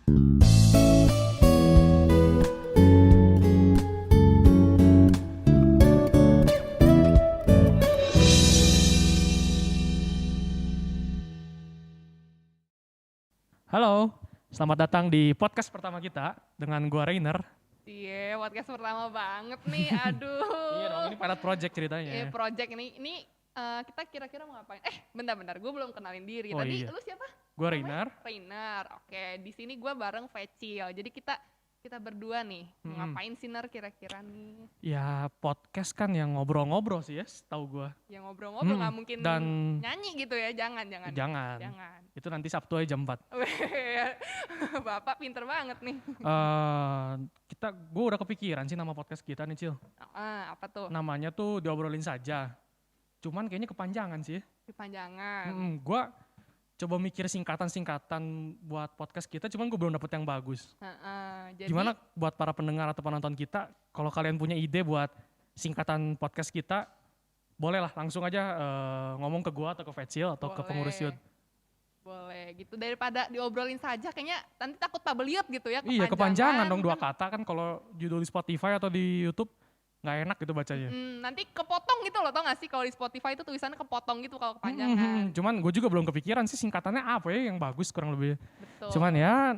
Halo, selamat datang di podcast pertama kita dengan gua Rainer. Iya, podcast pertama banget nih, aduh. Iya dong, ini pilot project ceritanya. Iya, project ini kita kira-kira mau ngapain? Bentar, gue belum kenalin diri. Oh, Tadi iya. lu siapa? Gua Namanya? Rainer. Rainer, oke. Di sini gue bareng Vecil. Jadi kita berdua nih, mau ngapain sih Ner kira-kira nih? Ya podcast kan yang ngobrol-ngobrol sih ya, setahu gua. Yang ngobrol-ngobrol nggak mungkin dan nyanyi gitu ya, jangan. Jangan. Itu nanti Sabtu aja jam 4. Bapak pinter banget nih. Gua udah kepikiran sih nama podcast kita nih, Cil. Apa tuh? Namanya tuh diobrolin saja. Cuman kayaknya kepanjangan sih. Kepanjangan. Gua coba mikir singkatan-singkatan buat podcast kita, cuman gue belum dapet yang bagus. Jadi, Gimana buat para pendengar atau penonton kita, kalau kalian punya ide buat singkatan podcast kita, bolehlah langsung aja ngomong ke gue atau ke Vecil atau ke pengurus Yud. Boleh gitu, daripada diobrolin saja kayaknya nanti takut tabeliut gitu ya. Iya, kepanjangan dong 2 kata kan kalau judul di Spotify atau di YouTube nggak enak gitu bacanya. Nanti kepotong gitu loh, tau gak sih kalau di Spotify itu tulisannya kepotong gitu kalau kepanjangan. Cuman gue juga belum kepikiran sih singkatannya apa ya yang bagus kurang lebih. Betul. Cuman ya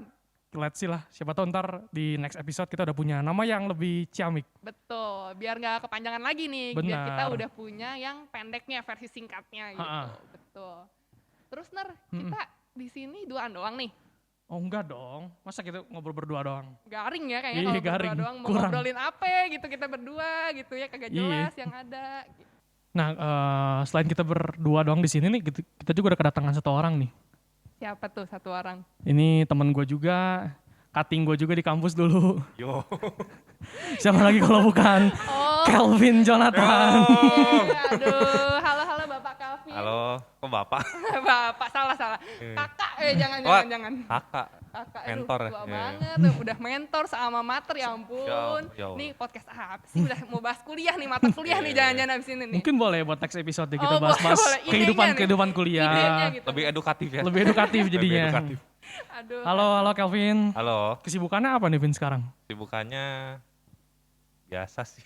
let's see lah, siapa tahu ntar di next episode kita udah punya nama yang lebih ciamik. Betul, biar gak kepanjangan lagi nih. Benar. Biar kita udah punya yang pendeknya, versi singkatnya gitu. Betul. Terus Ner, kita di sini duaan doang nih. Oh enggak dong, masa kita ngobrol berdua doang? Garing ya kayaknya Iya, kalau garing. berdua doang. Mau Kurang. ngobrolin apa gitu kita berdua gitu ya, kagak jelas yang ada. Nah, selain kita berdua doang di sini nih, kita juga udah kedatangan 1 orang nih. Siapa tuh 1 orang? Ini temen gue juga, cutting gue juga di kampus dulu. Yo. Siapa lagi kalau bukan Kelvin Jonathan. Aduh, halo Bapak Calvin. Halo, kok Bapak? Bapak, salah. Kakak, jangan. Kakak. Kakak, Mentor ya? tua Iya. banget, udah mentor sama mater, ya ampun. Ya Allah. Nih podcast apa sih, udah mau bahas kuliah nih, mata kuliah nih jangan-jangan abis ini nih. Mungkin boleh buat next episode deh kita Oh, bahas-bahas boleh. Idenya kehidupan nih. kuliah. Idenya gitu. Lebih edukatif ya? Lebih edukatif jadinya. Lebih edukatif. Aduh. Halo Kelvin. Halo, Kesibukannya apa nih Vin sekarang? sibukannya biasa sih.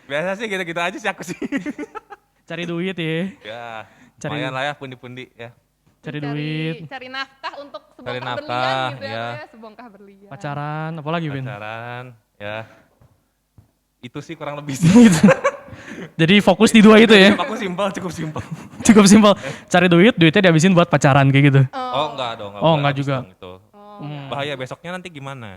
Biasa sih, gitu-gitu aja sih aku sih. Cari duit ya. Ya, Cari- lumayan lah ya, pundi-pundi ya. Cari duit, Cari nafkah untuk Cari sebongkah nafkah, berlian gitu ya. ya, sebongkah berlian. pacaran, apalagi Vin? Pacaran, ya. Itu sih kurang lebih sih. Jadi fokus di 2 itu ya. Aku cukup simpel. Cukup simpel. Cari duitnya dihabisin buat pacaran kayak gitu. Oh enggak dong. Oh, boleh enggak habis juga. dong itu. Oh, Bahaya besoknya nanti gimana?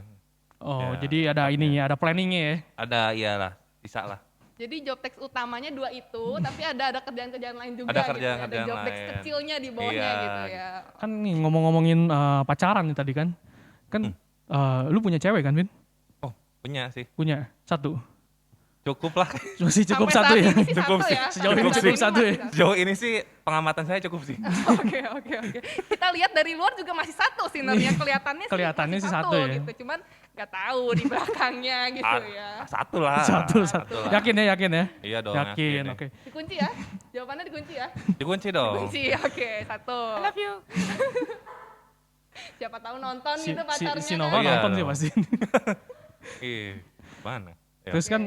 Oh, Ya, jadi ada ininya, ada planningnya ya. Ada, iyalah, bisa lah. Jadi job text utamanya 2 itu, tapi ada kerjaan-kerjaan lain juga Ada gitu. kerjaan-kerjaan Ada job text lain. kecilnya di bawahnya Iya. gitu ya. Kan nih ngomongin pacaran nih tadi kan. Kan lu punya cewek kan, Vin? Oh, punya sih. Punya 1. Cukup lah. Masih cukup Sampai 1 saat ya. ini sih Cukup 1 sih. ya. Sejauh ini Sampai cukup saat 1 ya. masih Sejauh ini sih pengamatan saya cukup sih. Oke. Kita lihat dari luar juga masih 1 sih, Nernya Kelihatannya sih masih satu ya. gitu. Cuman nggak tahu di belakangnya gitu ya. 1 lah. 1. lah. Yakin ya? Iya dong. Yakin, ya. oke. Dikunci ya? Jawabannya dikunci ya? Dikunci dong. Dikunci, oke. 1. I love you. Siapa tahu nonton gitu pacarnya. Si Nova kan? Iya nonton sih dong. pasti. Iya. Mana? Ya. Terus kan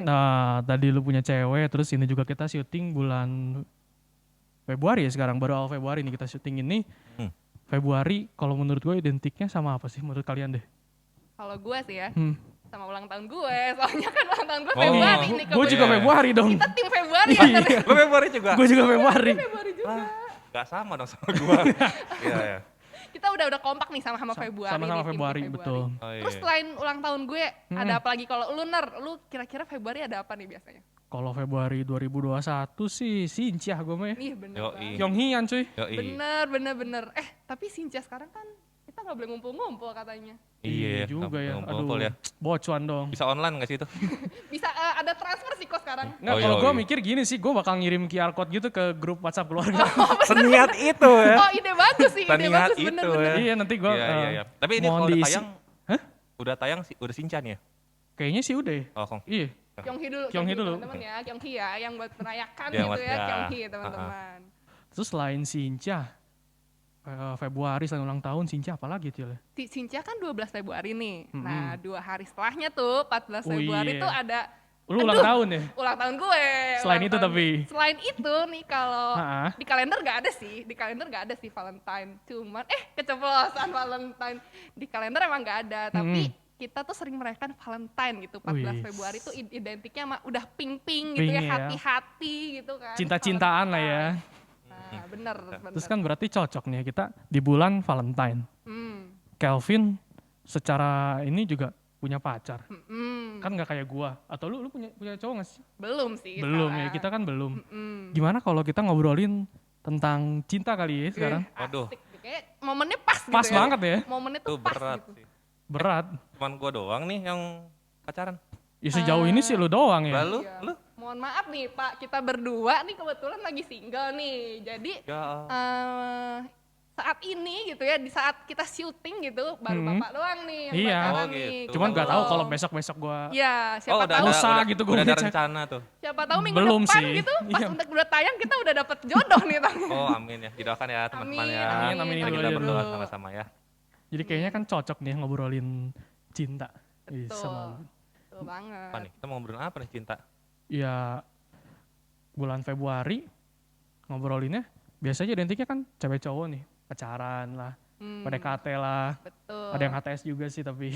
tadi lu punya cewek, terus ini juga kita syuting bulan Februari ya sekarang, baru awal Februari nih kita syuting ini. Februari kalau menurut gue identiknya sama apa sih menurut kalian deh? Kalau gue sih ya, Hmm. sama ulang tahun gue. Soalnya kan ulang tahun gue Oh. Februari nih. Gue juga Iya. Februari dong. Kita tim Februari ya. Ner. Lu Februari juga? Gue juga Februari. Februari juga. Gak sama dong sama gua. Iya. Kita udah kompak nih sama Februari. Sama-sama nih, tim Februari, betul. Oh, iya. Terus selain ulang tahun gue, ada apa lagi? Kalau lu Ner, lu kira-kira Februari ada apa nih biasanya? Kalau Februari 2021 sih Sinciah gue mah ya. Ih bener Yoi. banget. Yonghian cuy. Yoi. Bener. Tapi Sincia sekarang kan kita gak boleh ngumpul-ngumpul katanya. Iya juga ya. ngumpul-ngumpul Aduh, ya. bocuan dong. Bisa online gak sih itu? Bisa ada transfer sih kok sekarang. Nggak, Oh, kalau iya, gue iya. mikir gini sih, gue bakal ngirim QR code gitu ke grup WhatsApp keluarga. Seniat itu ya. Oh ide bagus sih, ide Seniat bagus itu bener-bener. ya. Iya nanti gue Iya. Tapi ini mohon kalau udah diisi. tayang, Hah? udah tayang sih, udah Sinchan ya? Kayaknya sih udah ya. Oh, Kong. Iya. Kyonghi dulu, Kyonghi dulu. teman-teman ya, Kyonghi ya, yang buat merayakan Yang gitu buat ya, ya. Kyonghi teman-teman. Terus selain Sincah, Februari selain ulang tahun, Cinca apa lagi Cil? Cincia kan 12 Februari nih. Mm-mm. Nah 2 hari setelahnya tuh 14 Oh Februari iya. tuh ada Lu ulang tahun ya? ulang tahun gue. Selain ulang itu tahun. tapi? Selain itu nih kalau Ha-ha. di kalender gak ada sih. Di kalender gak ada sih Valentine. Cuman keceplosan Valentine. Di kalender emang gak ada. Tapi kita tuh sering merayakan Valentine gitu. 14 Wih. Februari tuh identiknya sama udah pink-pink Pink gitu ya. ya. Hati-hati gitu kan. Cinta-cintaan lah ya. Nah bener. Terus kan berarti cocok nih kita di bulan Valentine. Hmm. Kelvin secara ini juga punya pacar. Mm-mm. Kan nggak kayak gua. Atau lu punya cowok nggak sih? Belum sih. Belum ya, sekarang. kita kan belum. Mm-mm. Gimana kalau kita ngobrolin tentang cinta kali ya sekarang? Waduh. Asik. Kayak momennya pas gitu Pas ya. banget ya. Momennya Itu tuh pas berat gitu. sih. Berat. Cuman gua doang nih yang pacaran. Ya sejauh ini sih lu doang ya. Lalu, Iya. lu? Mohon maaf nih Pak, kita berdua nih kebetulan lagi single nih. Jadi Ya, saat ini gitu ya, di saat kita syuting gitu, baru Bapak doang nih yang Iya. pacaran Oh, nih. gitu. Cuman nggak tahu Belum. kalau besok-besok gua Iya, siapa udah tahu Lusa gitu gua udah ada ngecek. rencana tuh. siapa tahu minggu Belum depan sih. gitu, pas Iya. udah tayang kita udah dapet jodoh nih Tang. Oh amin ya, didoakan ya teman-teman ya. Amin, Kita dulu, berdoa dulu. sama-sama ya. Jadi kayaknya kan cocok nih ngobrolin cinta. Ih, Betul. sama. Betul banget. Apa nih, kita mau ngobrolin apa nih cinta? Ya bulan Februari ngobrolinnya biasanya identiknya kan cewek cowok nih, pacaran lah, PDKT lah. Betul. Ada yang HTS juga sih tapi.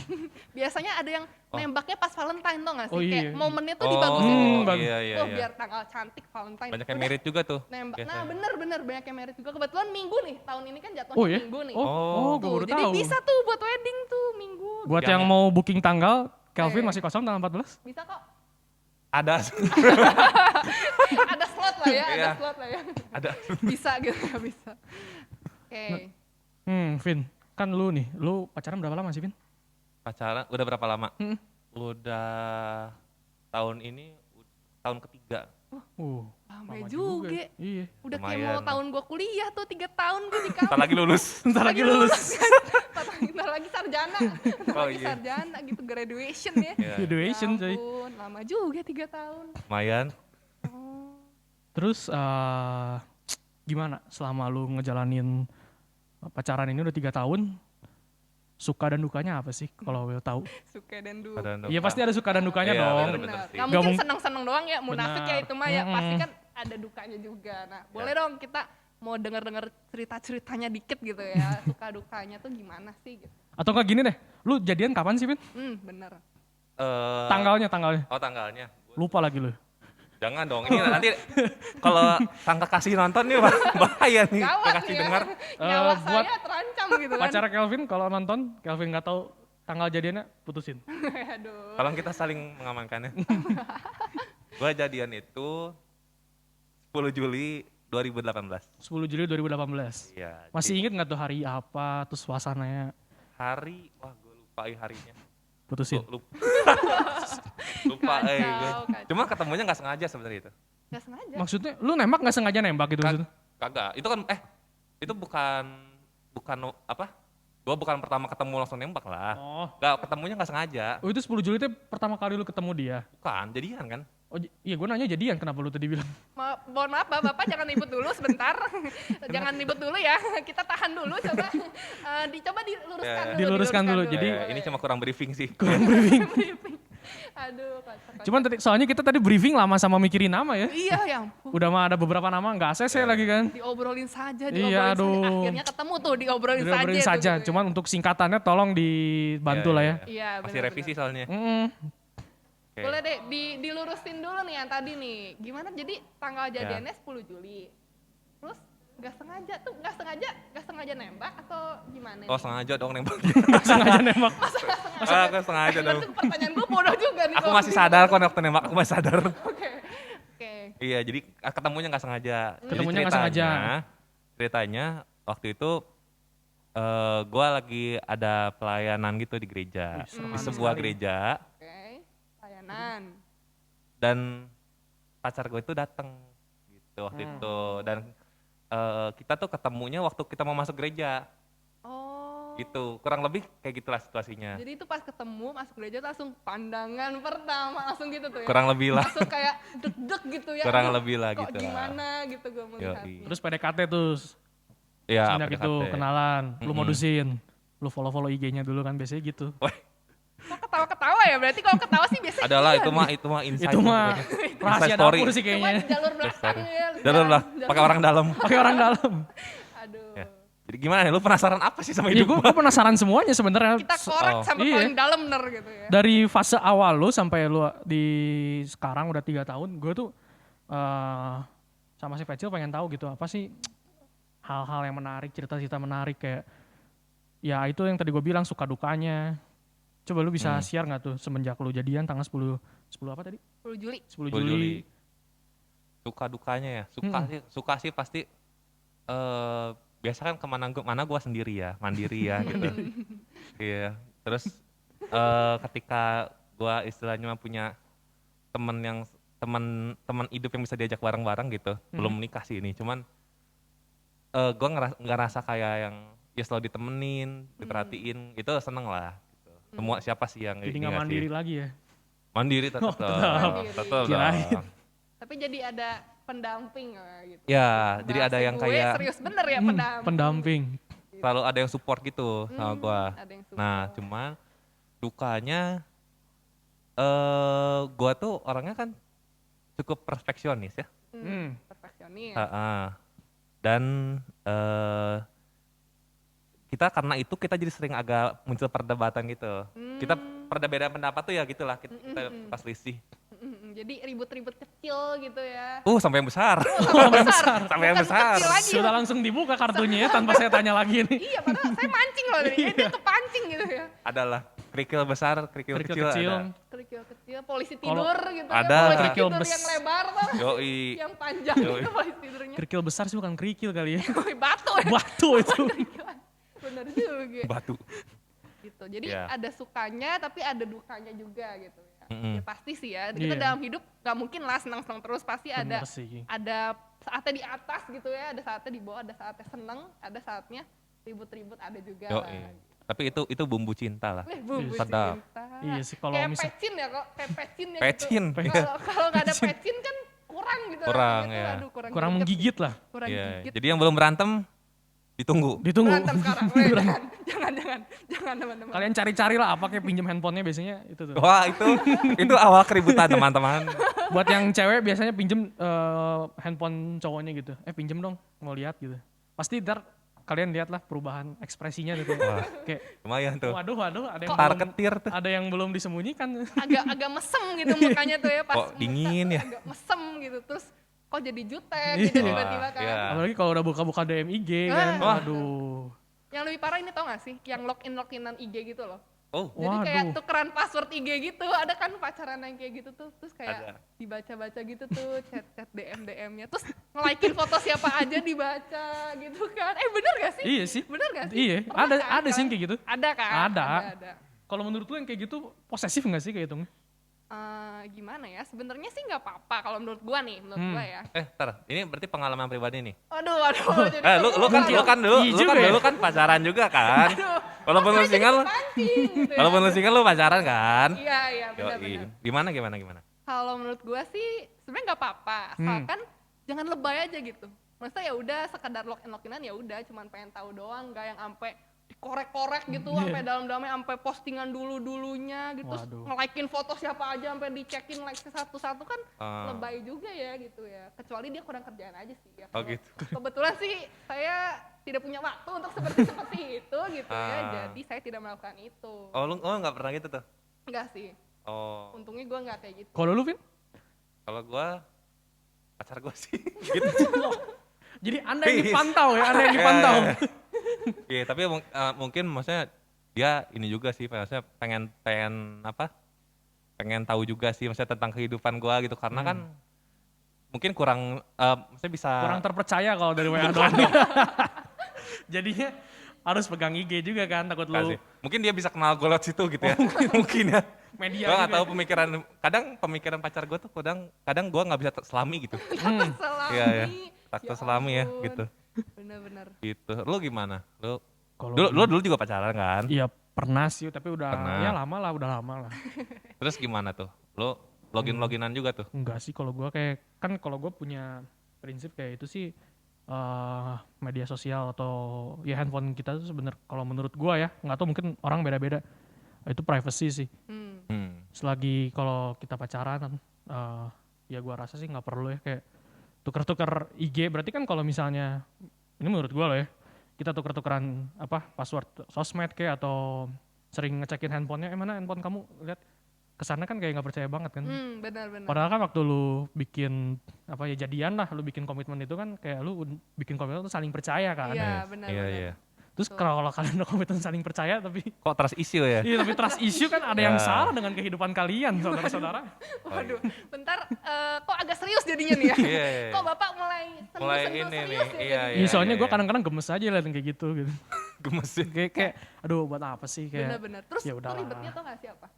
Biasanya ada yang nembaknya pas Valentine tuh gak sih? Oh, Kayak iya. momennya tuh dibagusin gitu. bagus. Iya, iya, Oh iya. biar tanggal cantik Valentine. Banyak yang Udah merit juga tuh. nembak. biasanya. Nah bener banyak yang merit juga. Kebetulan minggu nih, tahun ini kan jatuhnya Oh ya? minggu nih. Oh, gue Tuh, baru jadi tahu. bisa tuh buat wedding tuh minggu. Buat Yang- yang mau booking tanggal, Kelvin Eh. masih kosong tanggal 14? Bisa kok. Ada, Ada slot lah ya, ada Iya. slot lah ya. ada. Bisa gitu ya, bisa. Oke. Vin, kan lu nih, lu pacaran berapa lama sih Vin? Pacaran udah berapa lama? Hmm. Udah tahun ini tahun ketiga. Lama lama juga. Iya. Udah kayak Lumayan. mau tahun gua kuliah tuh 3 tahun gua di kampus. Ntar lagi lulus. Bentar lagi lulus. Bentar lagi sarjana. Bentar Oh, lagi iya. sarjana gitu, graduation ya. Ya, Graduation Ya coy. ampun, lama juga 3 tahun. lumayan. Oh. Terus gimana selama lu ngejalanin pacaran ini udah 3 tahun, suka dan dukanya apa sih kalau lo tahu? Suka dan duka. Pada Iya pasti ada suka dan dukanya Iya, dong. bener. Benar. sih. Gak Nggak mungkin mung- seneng-seneng doang ya, munafik ya Benar. itu mah ya. Pasti Mm-mm. kan ada dukanya juga. Nah, boleh dong kita mau denger-denger cerita-ceritanya dikit gitu ya. Suka dukanya tuh gimana sih gitu. Atau enggak gini deh, lu jadian kapan sih Vin? Bener. Tanggalnya. Oh tanggalnya. Lupa lagi lu. Jangan dong, ini nanti kalau tangga kasih nonton nih bahaya nih. Gawat Kasih nih ya. dengar. Nyawa buat saya terancam gitu kan. Pacar Kelvin kalau nonton, Kelvin nggak tahu tanggal jadiannya, putusin. Aduh. Tolong kita saling mengamankannya. Gua jadian itu 10 Juli 2018. 10 Juli 2018. Iya. Masih jadi inget nggak tuh hari apa, terus suasananya, hari, wah gue lupa harinya. putusin? Lupa. Lupa Kacau, gue. kacau. Cuma ketemunya nggak sengaja sebenarnya itu. Gak sengaja. Maksudnya lu nembak nggak sengaja nembak gitu maksudnya? Kagak. Itu kan itu bukan apa? Gua bukan pertama ketemu langsung nembak lah. Oh. Gak ketemunya nggak sengaja. Oh itu 10 Juli itu pertama kali lu ketemu dia? Bukan, jadian kan? Oh iya gue nanya jadian, kenapa lu tadi bilang? Mohon maaf Bapak jangan ribut dulu sebentar. Jangan ribut dulu ya. Kita tahan dulu coba. Coba diluruskan Ya. dulu. Diluruskan dulu, jadi- Ini cuma kurang briefing sih. Kurang briefing. Aduh, kocak. Cuman tadi, soalnya kita tadi briefing lama sama mikirin nama ya. Iya ya ampun. Udah mah ada beberapa nama nggak ACC lagi kan. Diobrolin saja, Iya, diobrolin saja. aduh. Akhirnya ketemu tuh diobrolin Diobrolin saja. saja, tuh, gitu cuman untuk singkatannya tolong dibantu Iya, lah ya. iya. Iya, Masih benar, revisi benar. soalnya. Oke. Boleh deh dilurusin dulu nih yang tadi nih. Gimana jadi tanggal Ya. jadiannya 10 Juli. Terus nggak sengaja nembak atau gimana? Oh nih? sengaja dong nembak. Sengaja nembak. Aku sengaja dong. Berarti pertanyaan gue bodoh juga nih. Aku kalau masih gitu. sadar kok waktu nembak, aku masih sadar. Oke. Oke. Iya, jadi ketemunya nggak sengaja. Jadi Ketemunya nggak sengaja. Ceritanya waktu itu gue lagi ada pelayanan gitu di gereja, Wih, seru di banget sebuah sekali. gereja, Oke. Layanan. dan pacar gue itu datang gitu waktu Hmm. itu, dan kita tuh ketemunya waktu kita mau masuk gereja, Oh. gitu, kurang lebih kayak gitulah situasinya, Jadi itu pas ketemu masuk gereja tuh langsung pandangan pertama langsung gitu tuh ya. kurang lebih lah, Langsung kayak deg-deg gitu ya. kurang Aduh, lebih lah kok gitu lah. gimana gitu gue melihatnya. Yoi. Terus PDKT tuh Iya, semenjak itu PDKT. kenalan, lu Mm-mm. modusin, lu follow IG-nya dulu kan biasanya gitu. Wah, Kok ketawa-ketawa ya? Berarti kalau ketawa sih biasanya adalah iya nih. itu mah insight Itu lah mah pokoknya. rahasia Inside story. dapur sih Cuma kayaknya. di jalur belakang Sorry. ya. Jalur lah, pakai orang dalam. Pakai orang dalam. Aduh. Ya. Jadi gimana nih, lu penasaran apa sih sama Iya, hidup gue penasaran semuanya sebenarnya. Kita korek Oh. sampai Iya. paling dalam bener gitu ya. Dari fase awal lu sampai lu di sekarang udah 3 tahun, gue tuh sama si Pecil pengen tahu gitu apa sih hal-hal yang menarik, cerita-cerita menarik kayak ya itu yang tadi gue bilang suka dukanya. Coba lu bisa share nggak tuh semenjak lu jadian tanggal 10 apa tadi? 10 Juli. 10 10 Juli. Juli. Suka dukanya ya, suka sih pasti biasa kan mana gua sendiri ya, mandiri ya gitu. Iya. Terus ketika gua istilahnya punya teman hidup yang bisa diajak bareng-bareng gitu. Belum menikah sih ini, cuman gua ngerasa kayak yang ya selalu ditemenin, diperhatiin, itu seneng lah gitu. Semua siapa sih yang Jadi ini nggak nggak mandiri sih? lagi ya? Mandiri tetap. Mandiri. Tetap Kirain. dong. Tapi jadi ada pendamping gitu. Ya, jadi ada Bahasa yang gue kayak serius bener ya pendamping. Pendamping. selalu ada yang support gitu sama gua. Ada yang support. Nah, cuma dukanya gua tuh orangnya kan cukup perfeksionis ya. Perfeksionis. Dan kita karena itu kita jadi sering agak muncul perdebatan gitu. Kita perbedaan pendapat tuh ya gitulah kita pas risih. Jadi ribut-ribut kecil gitu ya. Sampai yang besar. Besar. Sampai yang Bukan besar. kecil lagi. Sudah langsung dibuka kartunya ya tanpa saya tanya lagi nih. Iya, padahal saya mancing loh dari dia kepancing gitu ya. Adalah kerikil besar, kerikil kecil ada. Kerikil kecil, polisi tidur gitu ada. ya. Polisi Kerikil tidur yang lebar tuh. Yoi. Yang panjang Yoi. gitu polisi tidurnya. Kerikil besar sih bukan kerikil kali ya. Batu ya. Batu itu. Kerikilan. Bener juga. Batu. Gitu. Jadi Iya. ada sukanya tapi ada dukanya juga gitu ya. Mm-mm. Ya pasti sih ya. Kita Iya. dalam hidup gak mungkin lah senang-senang terus, pasti ada Bener sih. ada saatnya di atas gitu ya, ada saatnya di bawah, ada saatnya seneng, ada saatnya ribut-ribut, ada juga Yoi. lah. Tapi itu bumbu cinta lah. Bumbu Sedap. cinta. Iya sih, kalau kayak misal- pecin ya kok, kayak pecin ya Pecin. gitu. Kalau nggak ada pecin kan kurang gitu. Kurang, rasanya tuh, ya. aduh, Kurang greget. menggigit lah. Kurang Iya. gigit. Jadi yang belum berantem ditunggu. Ditunggu. Berantem sekarang. Weh, jangan teman-teman. Kalian cari-cari lah apa kayak pinjem handphonenya biasanya itu tuh. Wah, itu awal keributan teman-teman. Buat yang cewek biasanya pinjem handphone cowoknya gitu. Pinjem dong, mau lihat gitu. Pasti ntar kalian lihat lah perubahan ekspresinya gitu. Kayak Lumayan tuh. waduh ada yang Tar belum, ketir tuh. ada yang belum disembunyikan. agak mesem gitu mukanya tuh ya pas Kok dingin ya? agak mesem gitu, terus kok jadi jutek Iya. gitu tiba-tiba kan. Iya. Apalagi kalau udah buka-buka DM IG kan. Wah. Waduh. Yang lebih parah ini tau gak sih, yang loginan IG gitu loh. Oh, Jadi kayak Waduh. tukeran password IG gitu, ada kan pacaran yang kayak gitu tuh, terus kayak Ada. dibaca-baca gitu tuh, chat DM-nya, terus nge-like-in foto siapa aja dibaca gitu kan. Bener gak sih? Iya sih. Bener gak sih? Iya, Pernah ada kan sih yang kayak gitu. Ada kan? Ada. Ada. Kalau menurut lu yang kayak gitu posesif nggak sih kayak hitungnya? Gimana ya, sebenarnya sih nggak apa-apa kalau menurut gua nih, menurut gua ya. tar. Ini berarti pengalaman pribadi nih. Aduh, jadi Lu kan Iya juga ya. dulu kan pacaran juga kan. Walaupun lu single, pancing gitu ya. walaupun lu single lu pacaran kan. Iya, Yoi. benar-benar. Gimana? Kalau menurut gua sih sebenarnya nggak apa-apa, asalkan jangan lebay aja gitu. Maksudnya ya udah sekedar login-loginan ya udah, cuman pengen tahu doang, nggak yang sampai dikorek-korek gitu, sampai dalam-dalamnya, sampai postingan dulu-dulunya gitu, terus Waduh. nge-like-in foto siapa aja, sampai dicekin like satu-satu kan Ah. lebay juga ya gitu ya. Kecuali dia kurang kerjaan aja sih ya. Oh, Kalau- gitu. Kebetulan sih saya tidak punya waktu untuk seperti itu gitu ya, Ah. jadi saya tidak melakukan itu. Oh, lu nggak pernah gitu tuh. Enggak sih, Oh, untungnya gua nggak kayak gitu. Kalau lu Vin? kalau gua pacar gua sih gitu. Jadi anda yang dipantau ya, anda yang dipantau. Iya, tapi mungkin maksudnya dia ini juga sih, maksudnya pengen tahu juga sih maksudnya tentang kehidupan gua gitu, karena kan mungkin kurang maksudnya bisa Kurang terpercaya kalau dari WA doang. Jadinya harus pegang IG juga kan, takut lu kasih. Mungkin dia bisa kenal gue lewat situ gitu ya. Mungkin ya. media Gue nggak juga. tahu pemikiran pacar gue tuh kadang gue nggak bisa selami gitu. Selami. Iya. Takut Ya selami ya ampun. gitu. Bener-bener. Gitu. Lu gimana? Lu Kalau dulu juga pacaran kan? Iya pernah sih, tapi udah Pernah. ya udah lama lah. Terus gimana tuh? Lu loginan juga tuh? Enggak sih kalau gua kayak, kan kalau gua punya prinsip kayak itu sih, media sosial atau ya handphone kita tuh sebenarnya kalau menurut gua ya, nggak tahu mungkin orang beda-beda, itu privacy sih. Selagi kalau kita pacaran ya gua rasa sih nggak perlu ya kayak tuker-tuker IG. Berarti kan kalau misalnya ini menurut gua loh ya, kita tuker-tukeran password sosmed kayak atau sering ngecekin handphonenya, mana handphone kamu, lihat kesana kan kayak nggak percaya banget kan. Benar-benar. Padahal kan waktu lu bikin jadian lah, lu bikin komitmen itu kan kayak lu bikin komitmen itu saling percaya kan. Iya, benar-benar. Iya. Terus kalau kalian udah komitmen saling percaya tapi Kok trust issue ya? iya, tapi trust issue kan ada yang salah dengan kehidupan kalian, saudara-saudara. Waduh, bentar, kok agak serius jadinya nih ya? Iya. Kok Bapak mulai Mulai serius ini ya nih, jadinya? iya. Iya, soalnya gue kadang-kadang gemes aja liatin kayak gitu. Gemes. Kayak aduh buat apa sih kayak. Benar-benar. Terus ya udahlah. ribetnya tau gak sih apa?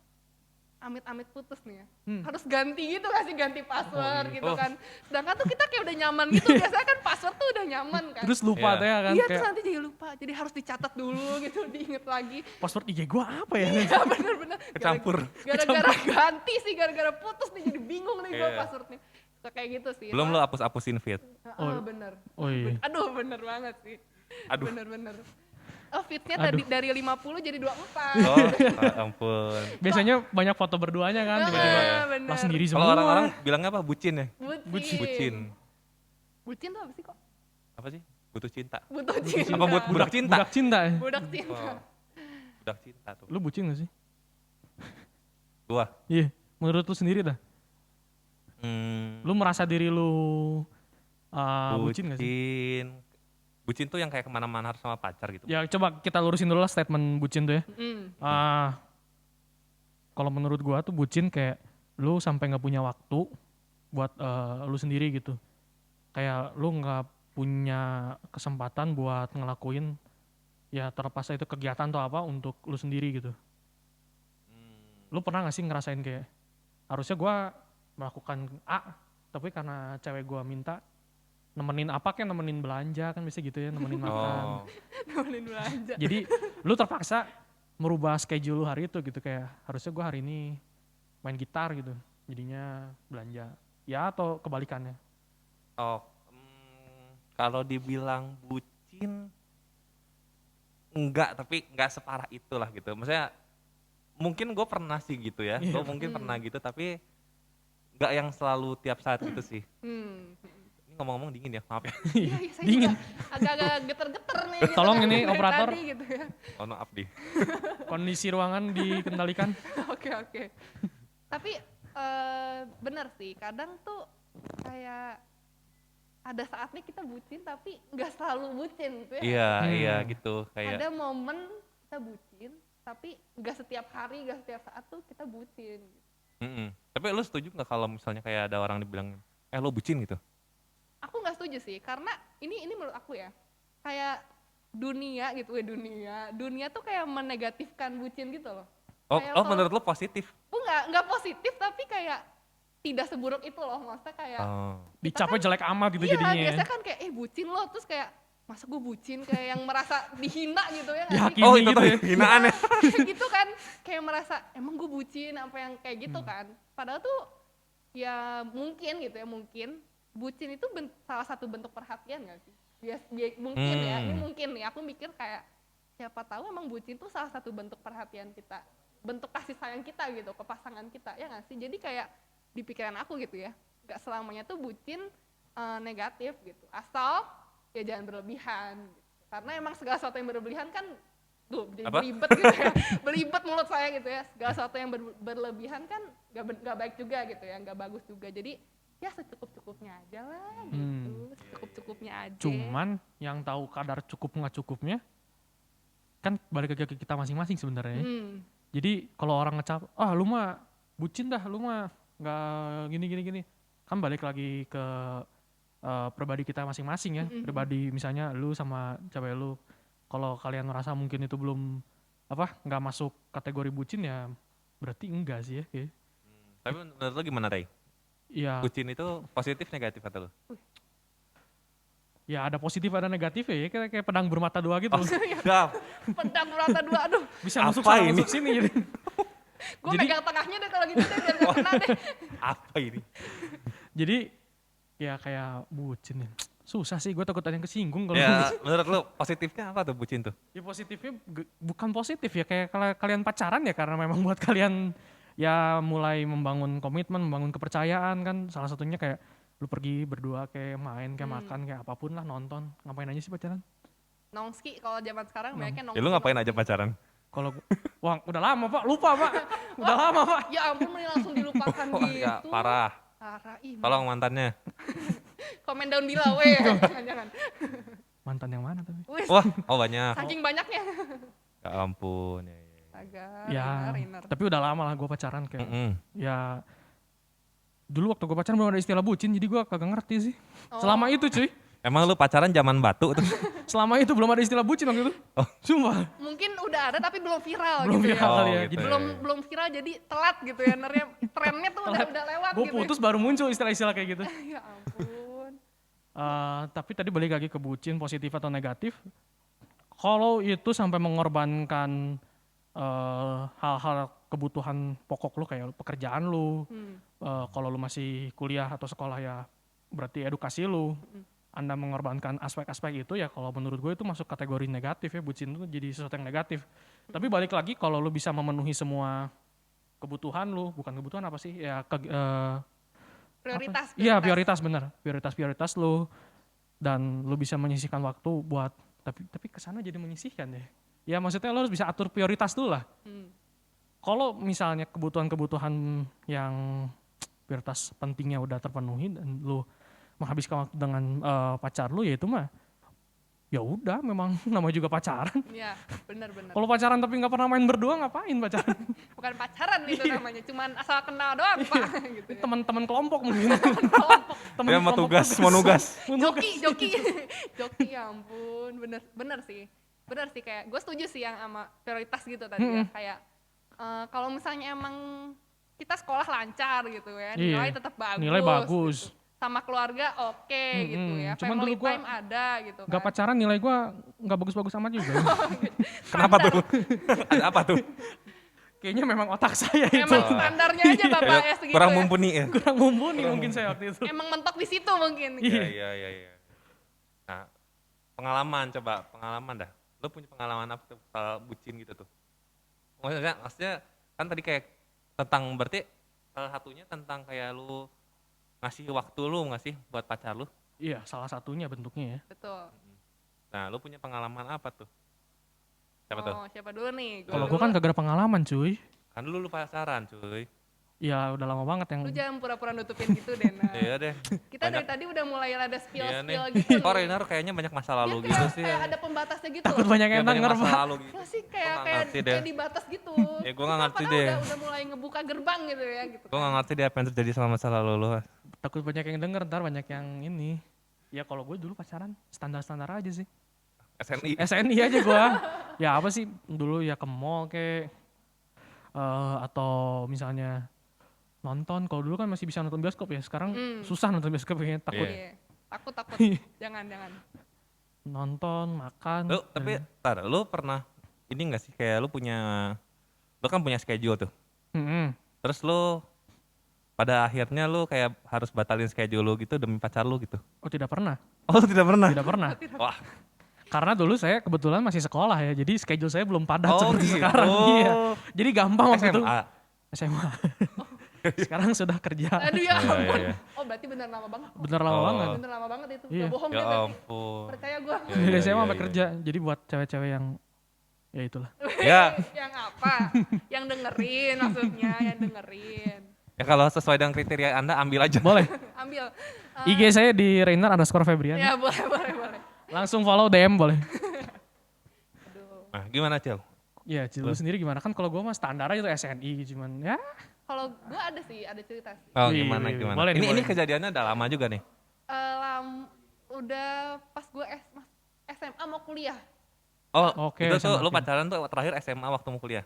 Amit-amit putus nih ya. Harus ganti gitu gak sih, ganti password gitu kan. Sedangkan tuh kita kayak udah nyaman gitu, biasanya kan password tuh udah nyaman kan. Terus lupa Iya. teh kan Iya, kayak terus nanti jadi lupa. Jadi harus dicatat dulu gitu, diinget lagi. password IG gue apa ya? Iya bener-bener. Kecampur. Gara-gara ganti sih, gara-gara putus nih jadi bingung nih gue Iya. passwordnya. So, kayak gitu sih. Belum lo hapus-hapusin feed. Bener. Oh iya. Aduh bener banget sih. Aduh. Bener-bener. Oh fitnya tadi dari 50 jadi 24. Oh, ampun. Biasanya banyak foto berduanya kan tiba-tiba bener. lah sendiri semua. Kalau orang-orang bilangnya apa? Bucin ya? Bucin. Bucin. Bucin tuh apa sih kok? Apa sih? Butuh cinta. Butuh cinta. Apa buat budak cinta? Budak cinta. Budak cinta. Oh, budak cinta tuh. Lu bucin gak sih? Gua. Iya, menurut lu sendiri dah. Lu merasa diri lu bucin gak sih? Bucin. Bucin tuh yang kayak kemana-mana harus sama pacar gitu. Ya coba kita lurusin dulu lah statement bucin tuh ya. Kalau menurut gua tuh bucin kayak lu sampai nggak punya waktu buat lu sendiri gitu. Kayak lu nggak punya kesempatan buat ngelakuin ya terlepas itu kegiatan atau apa untuk lu sendiri gitu. Lu pernah gak sih ngerasain kayak harusnya gua melakukan A tapi karena cewek gua minta nemenin apa kayak nemenin belanja kan bisa gitu ya, nemenin makan. Nemenin belanja. Jadi lu terpaksa merubah schedule lu hari itu gitu, kayak harusnya gue hari ini main gitar gitu, jadinya belanja. Ya atau kebalikannya. Oh, kalau dibilang bucin enggak, tapi enggak separah itulah gitu. Maksudnya mungkin gue pernah sih gitu ya, gue mungkin pernah gitu, tapi enggak yang selalu tiap saat gitu sih. Ini ngomong-ngomong dingin ya, maaf ya. Iya, saya Dingin. juga agak-agak geter-geter nih. Gitu Tolong kan, ini dari operator. tadi gitu ya. Oh maaf di. Kondisi ruangan dikendalikan. Oke. Tapi bener sih, kadang tuh kayak ada saatnya kita bucin tapi nggak selalu bucin gitu ya. Iya gitu kayak. Ada momen kita bucin tapi nggak setiap hari, nggak setiap saat tuh kita bucin. Tapi lu setuju nggak kalau misalnya kayak ada orang dibilang, lo bucin gitu? Aku nggak setuju sih, karena ini menurut aku ya, kayak dunia gitu ya, dunia tuh kayak menegatifkan bucin gitu loh. Kayak Menurut lu positif? nggak positif, tapi kayak tidak seburuk itu loh, maksudnya kayak Dicapnya jelek amat gitu iya, jadinya. biasanya kan kayak bucin loh, terus kayak masa gue bucin, kayak yang merasa dihina gitu ya nggak sih? Dihakimi Oh itu gitu tuh ya. hinaan ya. Kayak gitu kan, kayak merasa emang gue bucin apa yang kayak gitu kan, padahal tuh ya mungkin gitu ya, mungkin bucin itu salah satu bentuk perhatian gak sih? Mungkin ya, ini mungkin nih, aku mikir kayak siapa tahu emang bucin tuh salah satu bentuk perhatian kita, bentuk kasih sayang kita gitu ke pasangan kita, ya gak sih? Jadi kayak di pikiran aku gitu ya, gak selamanya tuh bucin negatif gitu, asal ya jangan berlebihan gitu. Karena emang segala sesuatu yang berlebihan kan jadi beribet gitu ya, beribet mulut saya gitu ya, segala sesuatu yang berlebihan kan gak baik juga gitu ya, gak bagus juga. Jadi ya secukup-cukupnya aja lah gitu, secukup-cukupnya aja. Cuman yang tahu kadar cukup nggak cukupnya kan balik ke kita masing-masing sebenarnya. Jadi kalau orang ngecap, lu mah bucin dah, lu mah nggak gini, kan balik lagi ke pribadi kita masing-masing ya. Pribadi misalnya lu sama cewek lu, kalau kalian merasa mungkin itu belum nggak masuk kategori bucin ya berarti enggak sih ya. Kayak. Tapi menurut lu gimana, Ray? Iya. Bucin itu positif negatif kata lu? Ya ada positif ada negatif ya, kayak pedang bermata dua gitu. Siap. Pedang berata dua, aduh. Bisa masuk Apa sana ini? masuk sini gitu. Gue megang tengahnya deh kalau gitu deh, biar gak kena deh. Apa ini? Jadi ya kayak bucin ya. Susah sih, gue takut ada yang kesinggung kalau Ya, menurut lu positifnya apa tuh bucin tuh? ya positifnya bukan positif ya, kayak kalau kalian pacaran ya karena memang buat kalian ya mulai membangun komitmen, membangun kepercayaan kan. Salah satunya kayak lu pergi berdua kayak main, kayak makan, kayak apapun lah, nonton. Ngapain aja sih pacaran? Nongski kalau zaman sekarang banyaknya Ya nongski. lu ngapain aja pacaran? Kalau wah udah lama Pak, lupa Pak. Udah lama Pak. Ya ampun ini langsung dilupakan Wah, gitu. ya parah. Parah, ih. Tolong mantannya. Komen daun bila weh. Jangan. Mantan yang mana tapi? Wih, Wah, oh banyak. saking banyaknya. Ya ampun. Ya, ya. Astaga, Ya, Rainer. tapi udah lama lah gue pacaran kayak. Mm-mm. Ya dulu waktu gue pacaran belum ada istilah bucin, jadi gue kagak ngerti sih. Oh. Selama itu cuy, Emang lu pacaran zaman batu tuh? selama itu belum ada istilah bucin waktu itu. Oh. Sumpah. Mungkin udah ada tapi belum viral Belum gitu viral ya. kali ya. gitu Jadi ya. Belum viral jadi telat gitu ya. Trennya tuh udah lewat gue gitu. putus baru muncul istilah-istilah kayak gitu. Ya ampun. Tapi tadi balik lagi ke bucin, positif atau negatif. Kalau itu sampai mengorbankan hal-hal kebutuhan pokok lu kayak pekerjaan lu, kalau lu masih kuliah atau sekolah ya berarti edukasi lu. Anda mengorbankan aspek-aspek itu ya kalau menurut gue itu masuk kategori negatif ya, bucin itu jadi sesuatu yang negatif. Tapi balik lagi kalau lu bisa memenuhi semua kebutuhan lu, bukan kebutuhan apa sih ya Prioritas. iya prioritas bener, prioritas lu, dan lu bisa menyisihkan waktu buat tapi kesana jadi menyisihkan ya. Ya maksudnya lu harus bisa atur prioritas dulu lah. Kalau misalnya kebutuhan-kebutuhan yang prioritas pentingnya udah terpenuhi dan lu menghabiskan waktu dengan pacar lu ya itu mah ya udah memang namanya juga pacaran. Iya, benar-benar. Kalau pacaran tapi nggak pernah main berdua ngapain pacaran? Bukan pacaran itu namanya, cuman asal kenal doang, Pak. Gitu ya. Teman-teman kelompok mungkin. Temen Dia mau kelompok tugas, mau nugas. Joki. Joki ya ampun, bener sih. Bener sih kayak gue setuju sih yang sama prioritas gitu tadi ya. Kayak kalau misalnya emang kita sekolah lancar gitu ya, nilai tetap bagus. Nilai bagus. Gitu. Sama keluarga oke gitu ya. Cuman Family dulu gua time ada gitu kan. Gak pacaran nilai gue nggak bagus-bagus amat juga. Kenapa tuh? Ada apa tuh? Kayaknya memang otak saya itu. Emang standarnya aja Bapak ya segitu Kurang ya. mumpuni ya? Kurang mumpuni mungkin saya waktu itu. Emang mentok di situ mungkin. Iya. Nah, pengalaman dah. Lu punya pengalaman apa tuh soal bucin gitu tuh? Maksudnya kan tadi kayak tentang berarti salah satunya tentang kayak lu ngasih waktu lu nggak sih buat pacar lu? Iya, salah satunya bentuknya ya. Betul. Nah, lu punya pengalaman apa tuh? Siapa tuh? Siapa dulu nih? Kalau gue kan kagak ada pengalaman cuy. Kan dulu lu pacaran, cuy. Ya udah lama banget yang. Lu jangan pura-pura nutupin gitu deh, Nah. Iya deh. Kita dari tadi udah mulai ada Iya spill-spill nih. gitu Kok nih. Rainer kayaknya banyak masa Dia lalu kayak, gitu sih. kayak ada pembatasnya gitu. Takut banyak yang Banyak denger masa Pak. lalu gitu. Gua sih Gua kayak nggak ngerti deh. kayak dibatas gitu. Ya, gua nggak ngerti Padahal deh. Udah mulai ngebuka gerbang gitu ya gitu. Gue gak ngerti deh apa yang terjadi sama masa lalu lu. Takut banyak yang denger, ntar banyak yang ini. Ya kalau gue dulu pacaran standar-standar aja sih. SNI. SNI aja gue. Ya apa sih dulu ya ke mall kayak atau misalnya nonton. Kalau dulu kan masih bisa nonton bioskop ya. Sekarang susah nonton bioskop kayaknya. Takut Iya. Takut. jangan. nonton, makan. Lu tapi tar, lu pernah ini gak sih kayak lu kan punya schedule tuh. Terus lu pada akhirnya lu kayak harus batalin schedule lu gitu demi pacar lu gitu. Oh tidak pernah. Oh tidak pernah? Tidak pernah. Wah. Karena dulu saya kebetulan masih sekolah ya. Jadi schedule saya belum padat Oh, seperti gitu. sekarang. Iya. Jadi gampang waktu itu. SMA. SMA. Sekarang sudah kerja. Aduh ya Iya, ampun. iya. Oh berarti benar lama banget. Bener lama Oh. banget. Bener lama banget itu. Iya. Gak bohong Ya dia berarti. ampun. Percaya gue. Ya, Dari ya, SMA ya, sampai ya. kerja. Jadi buat cewek-cewek yang ya itulah. Ya. Yang apa? Yang dengerin maksudnya. Yang dengerin. Ya kalau sesuai dengan kriteria Anda ambil aja. Boleh. Ambil. IG saya di Rainer_Febrian. Ya boleh. Langsung follow DM boleh. Aduh. Nah, gimana Cil? Ya, Cil, lu sendiri gimana? Kan kalau gue mah standar aja tuh SNI, cuman ya. Kalau gue ada sih, ada cerita sih. Oh Wih, gimana wih, gimana? boleh nih, Ini boleh nih. kejadiannya udah lama juga nih. Udah pas gue SMA mau kuliah. Oh Oke, itu tuh SMA, lu oke. pacaran tuh terakhir SMA waktu mau kuliah.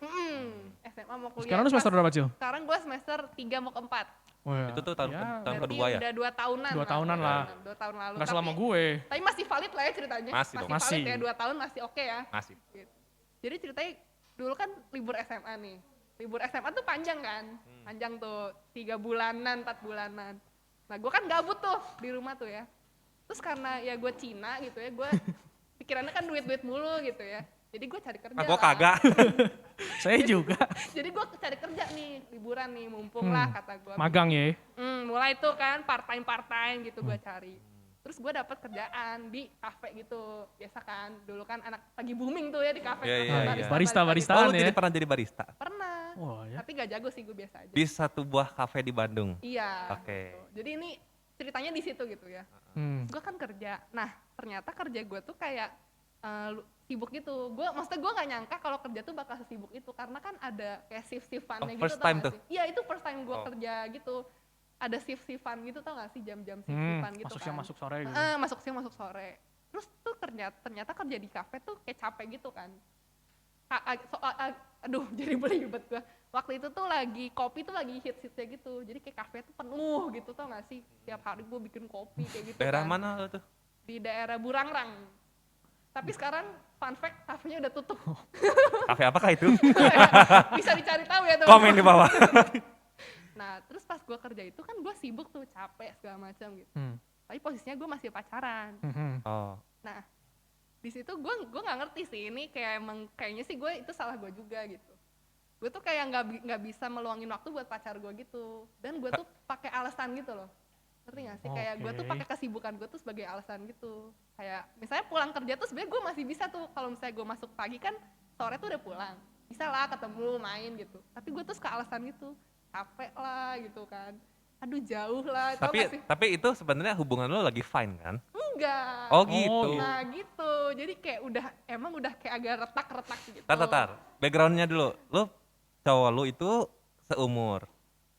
SMA mau kuliah. Sekarang lu semester berapa, Cil? Sekarang gue semester 3 mau ke 4. Oh, ya. Itu tuh tahun Berarti kedua ya? udah 2 tahunan. 2 tahunan lah. 2 tahun lalu. Nggak selama Tapi- gue. Tapi masih valid lah ya ceritanya. Masih dong. Masih valid Masih. ya, 2 tahun masih oke ya. Masih. Gitu. Jadi ceritanya dulu kan libur SMA nih. Libur SMA tuh panjang kan? Panjang tuh 3 bulanan, 4 bulanan. Nah gue kan gabut tuh di rumah tuh ya. Terus karena ya gue Cina gitu ya, gue pikirannya kan duit-duit mulu gitu ya. Jadi gue cari kerja Gua lah. kagak. Saya juga Jadi gue cari kerja nih, liburan nih, mumpung lah kata gue. magang ya. Mulai tuh kan part-time gitu gue cari. Terus gue dapet kerjaan di kafe gitu. Biasa kan, dulu kan anak lagi booming tuh ya di kafe. Iya, iya, iya. Barista. Oh, lu ya? pernah jadi barista? Pernah, Oh ya. tapi gak jago sih, gue biasa aja. Di satu buah kafe di Bandung. Iya. Oke. gitu. Jadi ini ceritanya di situ gitu ya. Gue kan kerja. Nah, ternyata kerja gue tuh kayak sibuk gitu. Maksudnya gue gak nyangka kalau kerja tuh bakal sesibuk itu karena kan ada kayak shift-shiftannya gitu. First time tau gak tuh? sih? Iya, itu first time gue kerja gitu. Ada shift-shiftan gitu tau gak sih, jam-jam shift-shiftan gitu Masuk kan. siang masuk sore gitu. Masuk siang masuk sore. Terus tuh ternyata kerja di kafe tuh kayak capek gitu kan. Aduh, jadi belibet gue. Waktu itu tuh lagi kopi tuh lagi hits-hitsnya gitu. Jadi kayak kafe tuh penuh gitu tau gak sih. Tiap hari gue bikin kopi kayak gitu. Daerah kan. mana lu tuh? Di daerah Burangrang. Tapi sekarang fun fact kafenya udah tutup. Kafe apakah itu? Bisa dicari tahu ya teman. Komen di bawah. Nah, terus pas gue kerja itu kan gue sibuk tuh, capek segala macam gitu. Tapi posisinya gue masih pacaran. Oh. Nah, di situ gue nggak ngerti sih, ini kayak emang kayaknya sih gue itu salah gue juga gitu. Gue tuh kayak nggak bisa meluangin waktu buat pacar gue gitu. Dan gue tuh pakai alasan gitu loh. Ngerti gak sih? Kayak gue tuh pakai kesibukan gue tuh sebagai alasan gitu. Kayak misalnya pulang kerja tuh sebenarnya gue masih bisa tuh, kalau misalnya gue masuk pagi kan sore tuh udah pulang. Bisa lah ketemu, main gitu. Tapi gue tuh suka alasan gitu. Capek lah gitu kan. Aduh jauh lah. Tapi itu sebenarnya hubungan lo lagi fine kan? Enggak. Oh gitu. Nah gitu. Jadi kayak udah kayak agak retak-retak gitu. Tar. Backgroundnya dulu. Lo cowok lo itu seumur?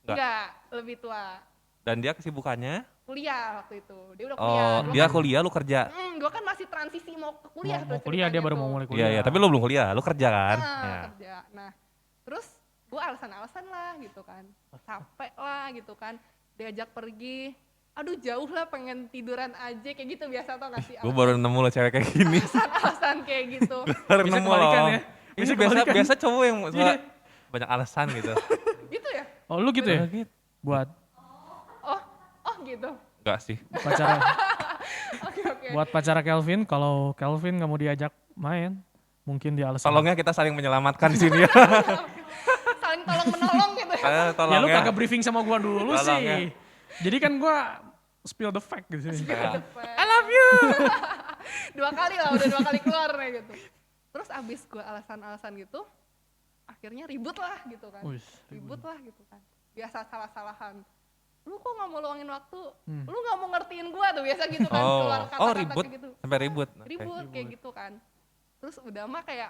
Enggak, lebih tua. Dan dia kesibukannya? Kuliah waktu itu. Dia udah Oh, kuliah. dia kuliah, lu kerja? Gue kan masih transisi mau ke kuliah Mau tuh kuliah dia ceritanya baru tuh. mau mulai kuliah. Iya, tapi lu belum kuliah, lu kerja kan? Ya. Kerja. Nah, terus gue alasan-alasan lah gitu kan. Capek lah gitu kan. Diajak pergi. Aduh jauh lah, pengen tiduran aja kayak gitu, biasa tau gak sih? Gue baru nemu lo cewek kayak gini. Alasan kayak gitu. Baru Bisa nemu kebalikan lo. ya? Ini Bisa biasa kebalikan. biasa cowok yang Iya. banyak alasan gitu. Gitu ya? Oh lu gitu ya? Buat Oh gitu. Enggak sih. pacara Oke. buat pacara Kelvin, kalau Kelvin nggak mau diajak main, mungkin dia alasan. Tolongnya kita saling menyelamatkan di sini ya. Saling tolong menolong gitu ya. Tolong Ya lu ya. kagak briefing sama gua dulu Tolong sih. ya. Jadi kan gua spill the fact gitu sih. I love you. 2 kali lah, udah 2 kali keluar nih gitu. Terus abis gue alasan-alasan gitu, akhirnya ribut lah gitu kan. Wih, Ribut lah gitu kan. Biasa salah-salahan. Lu kok gak mau luangin waktu? Lu gak mau ngertiin gue tuh, biasa gitu kan. Keluar kata-kata ribut. kayak gitu. Sampai ribut. Oke. Ribut kayak gitu kan. Terus udah mah kayak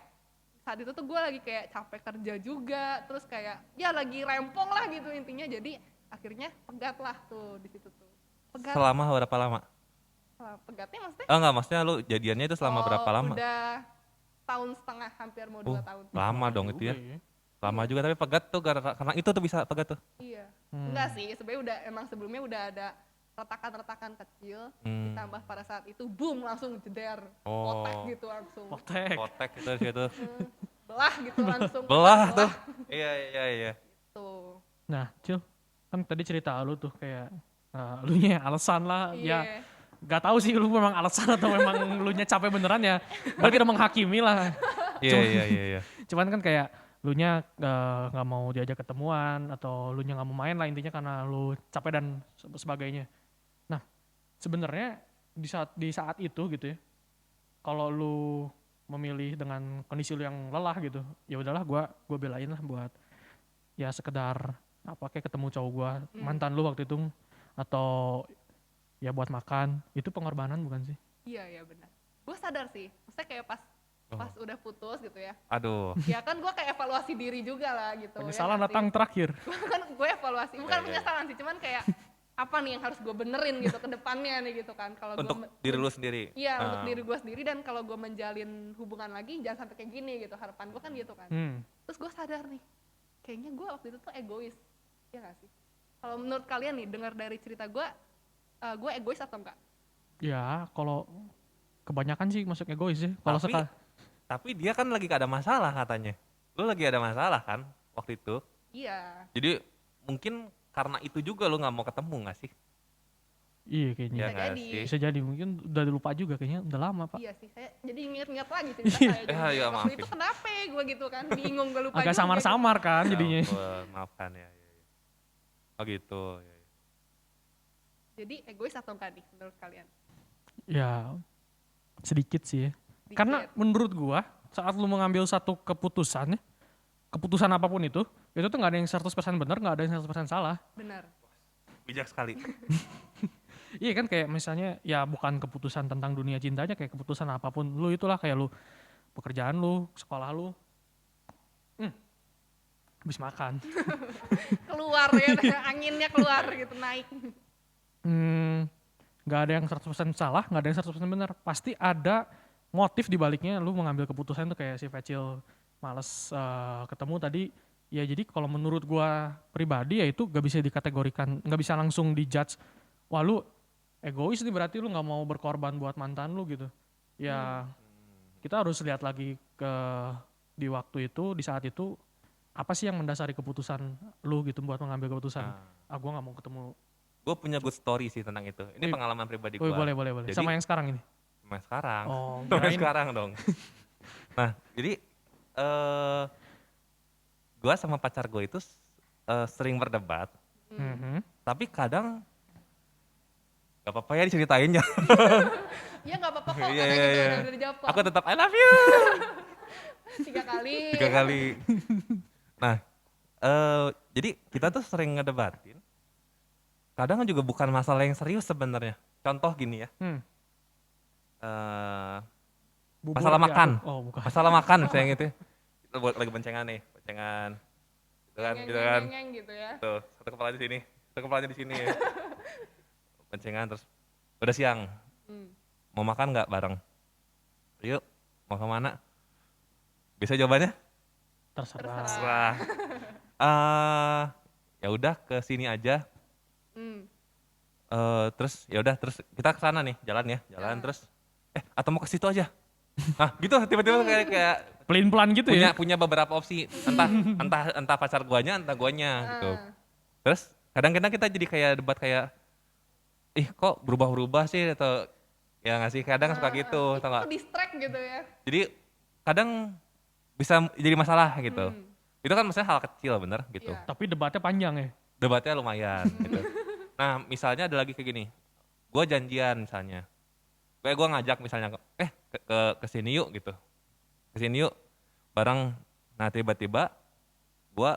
saat itu tuh gue lagi kayak capek kerja juga. Terus kayak ya lagi rempong lah gitu intinya. Jadi akhirnya pegat lah tuh di situ tuh. Pegat. Selama berapa lama? Pegatnya maksudnya? Oh enggak, maksudnya lu jadiannya itu selama berapa lama? Udah tahun setengah, hampir mau 2 tahun. Lama dong itu ya. Juga ya. Lama juga, tapi pegat tuh karena itu tuh bisa pegat tuh. Iya. Enggak sih, sebenarnya emang sebelumnya udah ada retakan-retakan kecil, ditambah pada saat itu boom langsung jeder, potek gitu langsung. Potek. Potek itu di situ. Belah gitu langsung. Belah tuh. Iya. Tuh. Nah, Cil, kan tadi cerita lu tuh kayak lu nya alasan lah, Iya. ya gak tahu sih lu memang alasan atau memang lu nya capek beneran ya. Berarti udah menghakimi lah. Iya. Cuman kan kayak lu nya nggak mau diajak ketemuan atau lu nya nggak mau main lah, intinya karena lu capek dan sebagainya. Nah, sebenarnya di saat itu gitu ya, kalau lu memilih dengan kondisi lu yang lelah gitu, ya udahlah gua belain lah buat ya sekedar apa kayak ketemu cowok gua, mantan lu waktu itu, atau ya buat makan. Itu pengorbanan bukan sih? Iya benar. Gue sadar sih, maksudnya kayak pas udah putus gitu ya. Aduh. Ya kan gue kayak evaluasi diri juga lah gitu. Penyesalan ya datang terakhir. Gue evaluasi, bukan penyesalan sih, cuman kayak apa nih yang harus gue benerin gitu ke depannya nih gitu kan. Kalau Untuk diri lu sendiri. Iya, untuk diri gue sendiri, dan kalau gue menjalin hubungan lagi jangan sampai kayak gini gitu, harapan gue kan gitu kan. Terus gue sadar nih, kayaknya gue waktu itu tuh egois, ya gak sih? Kalau menurut kalian nih, dengar dari cerita gue egois atau enggak? Ya kalau kebanyakan sih masuk egois ya. Kalau Tapi dia kan lagi gak ada masalah katanya. Lu lagi ada masalah kan waktu itu. Iya. Jadi mungkin karena itu juga lu gak mau ketemu gak sih? Iya kayaknya. Ya Bisa nggak jadi. sih? Bisa jadi mungkin udah lupa juga kayaknya udah lama Pak. Iya sih, saya jadi inget-inget lagi cerita saya. Ya, ya, Waktu maafin. itu kenapa ya gue gitu kan, bingung gue lupa Agak juga samar-samar kan Ya jadinya. ampun, maafkan ya. Oh gitu. Ya. gitu. Jadi egois atau enggak nih menurut kalian? Ya sedikit sih ya. Karena Dikit. menurut gua saat lu mengambil satu keputusan ya, keputusan apapun itu tuh nggak ada yang 100% benar, nggak ada yang 100% salah. Benar. Bijak sekali. Iya kan kayak misalnya ya bukan keputusan tentang dunia cintanya, kayak keputusan apapun lu itulah, kayak lu pekerjaan lu, sekolah lu, habis makan. Keluar ya, anginnya keluar gitu, naik. Nggak ada yang 100% salah, nggak ada yang 100% benar. Pasti ada motif di baliknya lu mengambil keputusan tuh, kayak si Vecil males ketemu tadi. Ya jadi kalau menurut gua pribadi ya itu gak bisa dikategorikan, nggak bisa langsung dijudge, wah lu egois nih berarti lu nggak mau berkorban buat mantan lu gitu. Ya kita harus lihat lagi ke di waktu itu, di saat itu apa sih yang mendasari keputusan lu gitu buat mengambil keputusan. Nah, Gua nggak mau ketemu. gue punya good story sih tentang itu. Ini Wih. pengalaman pribadi Wih, gue. boleh boleh boleh. Jadi, Sama yang sekarang ini. Sama sekarang. Oh, Sama kirain. sekarang dong. Nah, jadi gue sama pacar gue itu sering berdebat. Mhm. Tapi kadang gak apa-apa ya diceritain ya. Ya nggak apa-apa kok, Iya, karena iya, gitu iya. udah dijawab kok. Aku tetap I love you. 3 kali. 3 kali. Nah, jadi kita tuh sering ngedebatin. Kadang juga bukan masalah yang serius sebenarnya. Contoh gini ya. Bubur Masalah diaduk. makan. Oh, bukan. Masalah makan misalnya gitu. Kita buat lagi boncengan nih, boncengan. Gitu kan. Ngeng gitu ya. Tuh, satu kepalanya di sini, satu kepalanya di sini ya. Boncengan terus udah siang. Mau makan nggak bareng? Yuk, mau kemana? Bisa jawabannya? Terserah. Terserah. Ya udah ke sini aja. Terus ya udah terus kita ke sana nih, jalan terus atau mau ke situ aja. Nah, gitu tiba-tiba kayak Pelin-pelan gitu ya. punya beberapa opsi, entah pacar guanya, entah guanya gitu. Ah. Terus kadang-kadang kita jadi kayak debat kayak kok berubah-ubah sih, atau ya nggak sih, kadang suka gitu, tau nggak? Itu distract gitu ya. Jadi kadang bisa jadi masalah gitu. Itu kan maksudnya hal kecil bener gitu. Iya. Tapi debatnya panjang ya. Debatnya lumayan gitu. Nah misalnya ada lagi kayak gini, gue janjian misalnya, kayak gue ngajak misalnya ke sini yuk gitu, ke sini yuk bareng. Nah tiba-tiba gue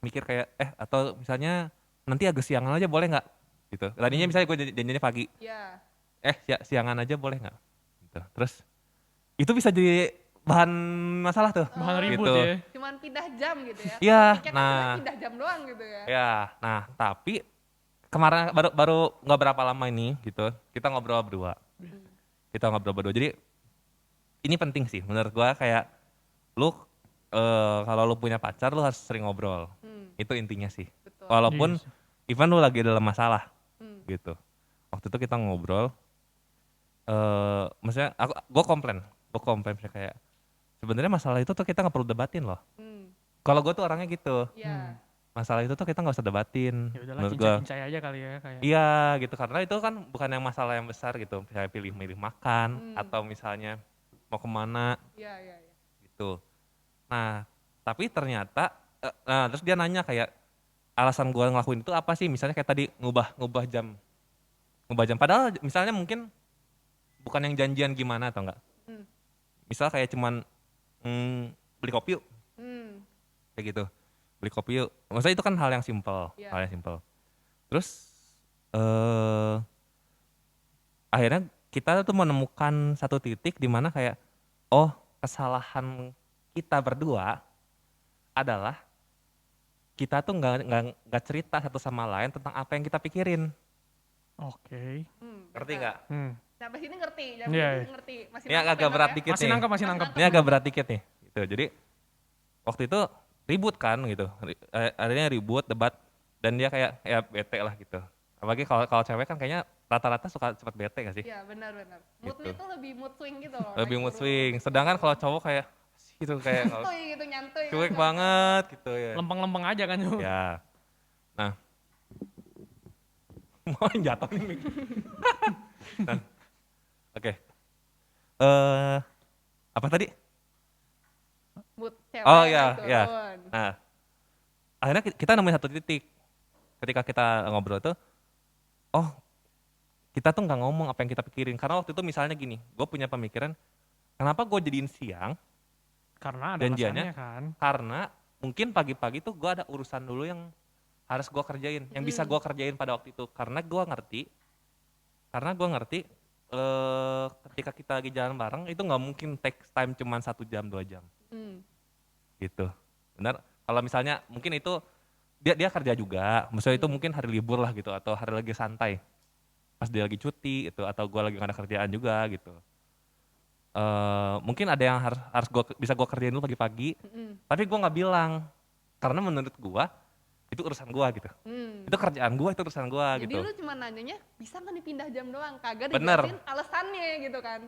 mikir kayak atau misalnya nanti agak siangan aja boleh nggak gitu. Tadinya misalnya gue janjiannya pagi, Iya. siangan aja boleh nggak gitu. Terus itu bisa jadi bahan masalah tuh. Bahan ribut gitu. ya. Cuman pindah jam gitu ya. Iya, Topiknya kan nah. sebenarnya pindah jam doang gitu ya. Ya, nah tapi kemarin baru nggak berapa lama ini gitu, kita ngobrol berdua. Jadi ini penting sih menurut gua, kayak lu kalau lu punya pacar lu harus sering ngobrol. Itu intinya sih. Betul. Walaupun Iya sih. even lu lagi dalam masalah Hmm. gitu. Waktu itu kita ngobrol, maksudnya gue komplain misalnya kayak sebenarnya masalah itu tuh kita nggak perlu debatin loh. Kalau gue tuh orangnya gitu, Iya. masalah itu tuh kita nggak usah debatin. Ya udahlah, Menurut gue. cincai aja kali ya kayak. Iya gitu, karena itu kan bukan yang masalah yang besar gitu. Misalnya pilih makan atau misalnya mau kemana Iya. gitu. Nah tapi ternyata, terus dia nanya kayak alasan gue ngelakuin itu apa sih? Misalnya kayak tadi ngubah jam. Padahal misalnya mungkin bukan yang janjian gimana atau enggak. Misal kayak cuman beli kopi yuk, kayak gitu. Beli kopi yuk. Maksudnya itu kan hal yang simpel, Iya. Terus akhirnya kita tuh menemukan satu titik di mana kayak kesalahan kita berdua adalah kita tuh nggak cerita satu sama lain tentang apa yang kita pikirin. Oke. Ngerti nggak? Sampai sini ngerti, Iya, iya. ngerti. Masih Ini nangkep agak ya, berat Bang, ya? dikit Masih nih. nangkep. Ini agak berat dikit nih. Gitu. Jadi waktu itu ribut kan gitu. Akhirnya ribut, debat, dan dia kayak ya bete lah gitu. Apalagi kalau cewek kan kayaknya rata-rata suka cepat bete gak sih? Iya, benar. Moodnya Gitu. itu lebih mood swing gitu loh. Lebih naik mood turun. swing. Sedangkan kalau cowok kayak gitu kayak Nyantuy gitu, nyantuy. cuek kan. banget gitu ya. Lempeng-lempeng aja kan tuh. Ya. Nah. Mau jatuh nih mic. Nah, oke. Apa tadi? Mood cewek Oh ya, turun. ya. Nah, akhirnya kita nemuin satu titik. Ketika kita ngobrol tuh, oh kita tuh nggak ngomong apa yang kita pikirin. Karena waktu itu misalnya gini, gue punya pemikiran, kenapa gue jadiin siang? Karena ada Janjiannya alasannya kan. karena mungkin pagi-pagi tuh gue ada urusan dulu yang harus gue kerjain, yang bisa gue kerjain pada waktu itu. Karena gue ngerti ketika kita lagi jalan bareng itu nggak mungkin take time cuma 1 jam 2 jam gitu. Benar, kalau misalnya mungkin itu dia kerja juga, maksudnya itu mungkin hari libur lah gitu, atau hari lagi santai pas dia lagi cuti itu, atau gue lagi gak ada kerjaan juga gitu. Mungkin ada yang harus bisa gue kerjain dulu pagi-pagi, tapi gue nggak bilang karena menurut gue itu urusan gue gitu. Itu kerjaan gue, itu urusan gue Jadi gitu. lu cuma nanyanya bisa nggak dipindah jam doang, kagak Bener. dijelasin alasannya gitu kan.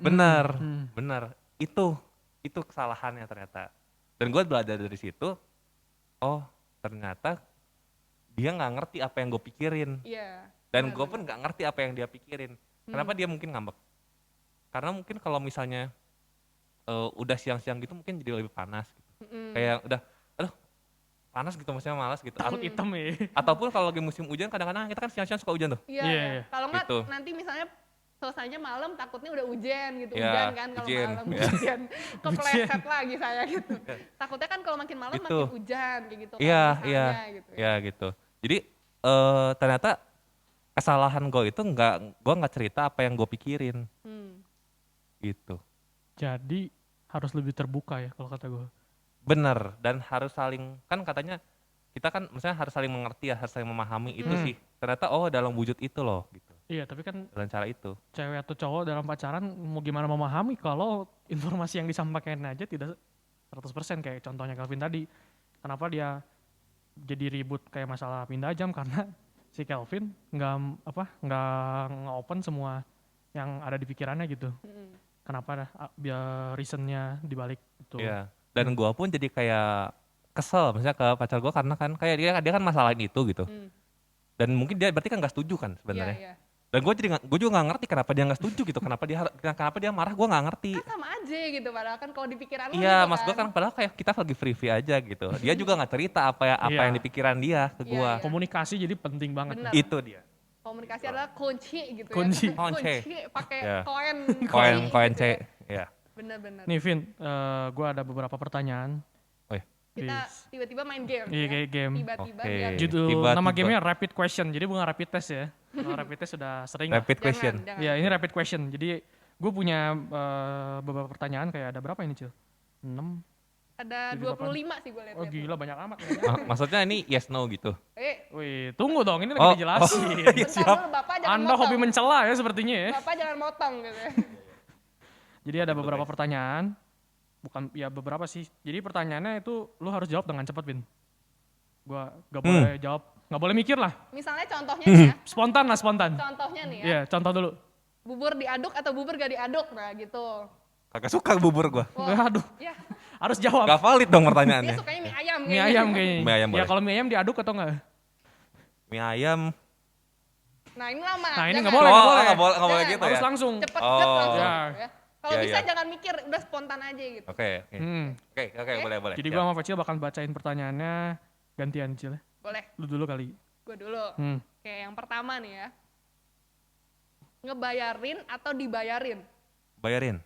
Bener. Itu kesalahannya ternyata. Dan gue belajar dari situ, oh ternyata dia nggak ngerti apa yang gue pikirin. Iya. Dan benar, gue pun nggak ngerti apa yang dia pikirin. Kenapa dia mungkin ngambek? Karena mungkin kalau misalnya udah siang-siang gitu mungkin jadi lebih panas gitu. Kayak udah, aduh panas gitu, maksudnya malas gitu. Takut hitam ya. Ataupun kalau lagi musim hujan kadang-kadang kita kan siang-siang suka hujan tuh. Iya. Iya, iya. iya. Kalau nggak Gitu. nanti misalnya selesainya malam takutnya udah hujan gitu. Iya, Hujan kan kalau hujan. malam Iya. hujan. Kepleset lagi saya gitu. Takutnya kan kalau makin malam Gitu. makin hujan kayak gitu. kan, Iya, misalnya gitu. ya gitu. Jadi ternyata kesalahan gue itu gue nggak cerita apa yang gue pikirin gitu. Jadi harus lebih terbuka ya kalau kata gue. Bener, dan harus saling, kan katanya kita kan misalnya harus saling mengerti ya, harus saling memahami itu sih. Ternyata oh dalam wujud itu loh gitu, Iya, tapi kan dalam cara itu. cewek atau cowok dalam pacaran mau gimana memahami kalau informasi yang disampaikan aja tidak 100% kayak contohnya Kelvin tadi. Kenapa dia jadi ribut kayak masalah pindah jam karena si Kelvin nggak nge-open semua yang ada di pikirannya gitu. Kenapa biar reasonnya dibalik itu. Iya. Dan gue pun jadi kayak kesel misalnya ke pacar gue karena kan kayak dia kan masalahin itu gitu. Dan mungkin dia berarti kan nggak setuju kan sebenarnya. Iya. Dan gue juga nggak ngerti kenapa dia nggak setuju gitu. Kenapa dia marah, gue nggak ngerti. Kan sama aja gitu padahal kan kalau di pikiran lu Iya, gitu mas gue kan padahal kayak kita lagi free aja gitu. Dia juga nggak cerita apa Iya. yang di pikiran dia ke Iya, gue. iya. Komunikasi jadi penting banget. Benar. Itu dia. Komunikasi adalah kunci gitu Kunci. ya. Kunci. Pakai Iya. koin Koin C. Ya. Bener-bener. Nih Vin, gue ada beberapa pertanyaan. Kita Yes. tiba-tiba main game. Iya, ya. kayak game. Tiba-tiba Oke. biar Judul Tiba-tiba. nama gamenya Rapid Question, jadi bukan Rapid Test ya. Kalau Rapid Test sudah sering. lah. Rapid question. Jangan. Ya ini Rapid Question, jadi gue punya beberapa pertanyaan kayak ada berapa ini Cil? 6? Ada 78. 25 sih gue lihat. Oh gila banyak amat. Maksudnya ini yes no gitu. Wih tunggu dong, ini Oh, lagi dijelasin. Iya, Bentar siap. dulu, Bapak jangan Anda motong. hobi mencela ya sepertinya ya. Bapak jangan motong gitu ya. Jadi ada beberapa pertanyaan. Bukan ya beberapa sih. Jadi pertanyaannya itu lu harus jawab dengan cepat, Vin. Gua gak boleh jawab, gak boleh mikir lah. Misalnya contohnya nih ya. Spontan lah, spontan. Contohnya nih ya. Iya, contoh dulu. Bubur diaduk atau bubur gak diaduk. Nah gitu. Kagak suka bubur gue. Wah, Aduh, ya. harus jawab. Gak valid dong Dia pertanyaannya. sukanya mie ayam Mie ayam kayaknya. Mie ayam Ya boleh. kalau mie ayam diaduk atau enggak? Mie ayam. Nah ini lama. Nah, ini jangan. nggak boleh, nggak boleh. Nggak boleh Jangan. gitu Harus ya. langsung. Cepet Oh. langsung. Ya. Ya. Kalau Ya, bisa ya. jangan mikir, udah spontan aja gitu. Oke. Hmm. Oke, boleh. Jadi Ya. gua sama Facil bakal bacain pertanyaannya gantian Cil. ya. Boleh, Lu dulu kali. gue dulu. Hmm. Oke, yang pertama nih ya. Ngebayarin atau dibayarin? Bayarin.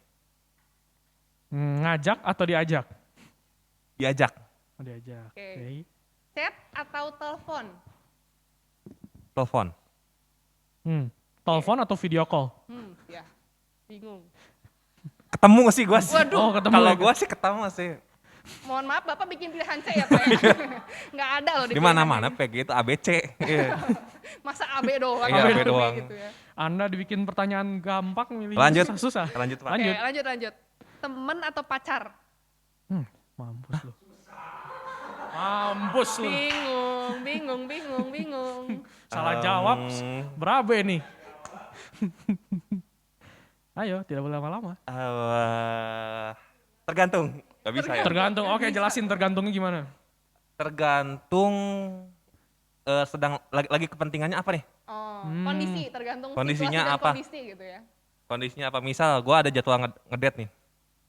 Ngajak atau diajak? Diajak. Oh, diajak. Oke. Oke. Chat atau telepon? Telepon. Telepon atau video call? Ya. Bingung. Ketemu sih gue sih. Waduh. Oh, ketemu Kalau ya. gue sih ketemu sih. Mohon maaf, Bapak bikin pilihan C ya, Pak ya? Nggak ada loh Di mana-mana PG itu ABC. Iya. Masa AB doang? Iya, AB AB doang. Gitu ya. Anda dibikin pertanyaan gampang milih Lanjut. susah. Lanjut, Pak. Lanjut. Oke, lanjut. Temen atau pacar? Mampus lu. Mampus lu. Bingung. Salah jawab berabe nih. Ayo, tidak boleh lama-lama. Tergantung. Gak bisa ya. Tergantung. Oke, jelasin tergantungnya gimana. Tergantung sedang lagi kepentingannya apa nih? Oh, Kondisi, tergantung Kondisinya situasi dan apa? kondisi gitu ya. Kondisinya apa? Misal gue ada jadwal ngedate nih.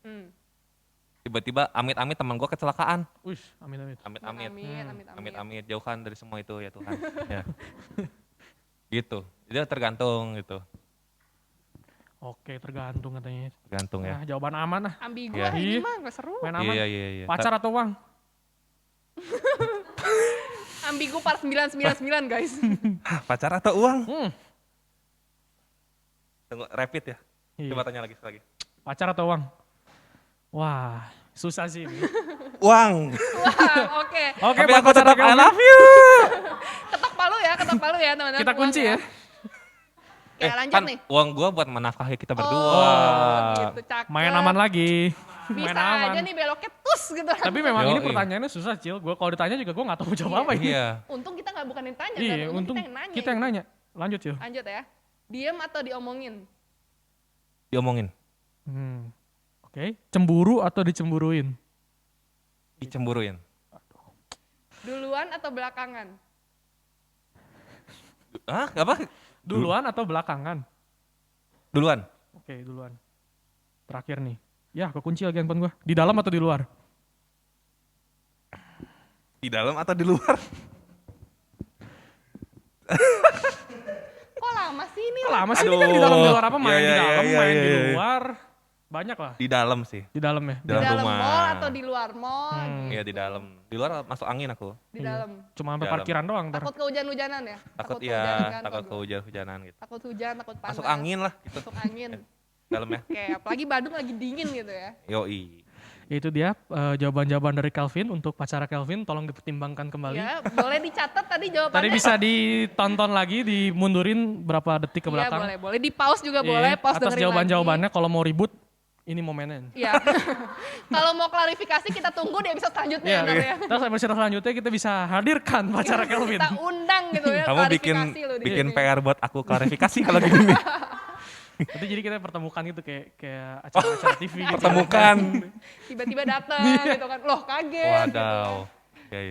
Hmm. Tiba-tiba amit-amit teman gue kecelakaan. Wih, amit-amit. Amit-amit. Amit. Amit-amit jauhkan dari semua itu ya Tuhan. Ya. Gitu. Jadi tergantung gitu. Oke, tergantung katanya. Tergantung ya. Nah, jawaban aman lah. Ambigu Iya. lah ini Iya. mah gak seru. Main aman. Iya. Pacar atau uang? Ambigu part 999 guys. Hah, pacar atau uang? Tunggu, rapid ya. Iya. Coba tanya lagi. Pacar atau uang? Wah, susah sih ini. Uang. Wah, oke. Oke, Tapi buat aku pacar tetap atau I uang? love you. Ketok palu ya teman-teman. Kita kunci ya. Oke, lanjut Kan nih. uang gua buat menafkahi kita berdua. Oh, gitu, cakep. Main aman lagi. Bisa Main aman. aja nih beloknya tus gitu. Tapi memang ini Yoi. pertanyaannya susah, Cil. Gue kalau ditanya juga gue gak tahu jawab apa ini. Iya. Untung kita nggak bukan yang tanya, Iya, kan? untung kita yang nanya. kita yang gitu. nanya. Lanjut, Cil. Lanjut ya. Diem atau diomongin? Diomongin. Oke. Cemburu atau dicemburuin? Dicemburuin. Duluan atau belakangan? Hah? Apa? Duluan atau belakangan? Duluan. Oke, duluan. Terakhir nih. Ya, kekunci lagi handphone gue. Di dalam atau di luar? Di dalam atau di luar? Kok lama sih ini? Kok lama sih ini kan di dalam di luar apa? Main Iya, di iya, dalam, iya, main iya, di iya. luar. Banyak lah. Di dalam sih. Di dalam ya? Di dalam dalam rumah. mall atau di luar mall? Iya di dalam. Di luar masuk angin aku. Di Iya. dalam. Cuma sampai Dalam. parkiran doang ntar. Takut kehujan-hujanan ya? Takut kehujanan ya, kan, takut kalau kehujan-hujanan gitu. Takut hujan, takut panas. Masuk angin lah gitu. Masuk angin. Dalam ya. Oke, apalagi Bandung lagi dingin gitu ya. Yoi. Itu dia jawaban-jawaban dari Kelvin untuk pacara Kelvin. Tolong dipertimbangkan kembali. Ya, boleh dicatat tadi jawabannya. Tadi bisa ditonton lagi, dimundurin berapa detik ke Iya, belakang. boleh di pause juga Iya, boleh, pause atas dengerin jawaban-jawabannya. Kalau mau ribut, ini momennya. Iya. Kalau mau klarifikasi kita tunggu di episode selanjutnya Iya, ntar ya. terus episode selanjutnya kita bisa hadirkan pacara Kelvin. Kita undang gitu ya. Kamu bikin klarifikasi lo di bikin sini. PR buat aku klarifikasi kalau gini nih. Itu jadi kita pertemukan gitu kayak acara-acara TV gitu. Pertemukan. Tiba-tiba datang gitu kan. Loh, kaget. Wadaw. Oke.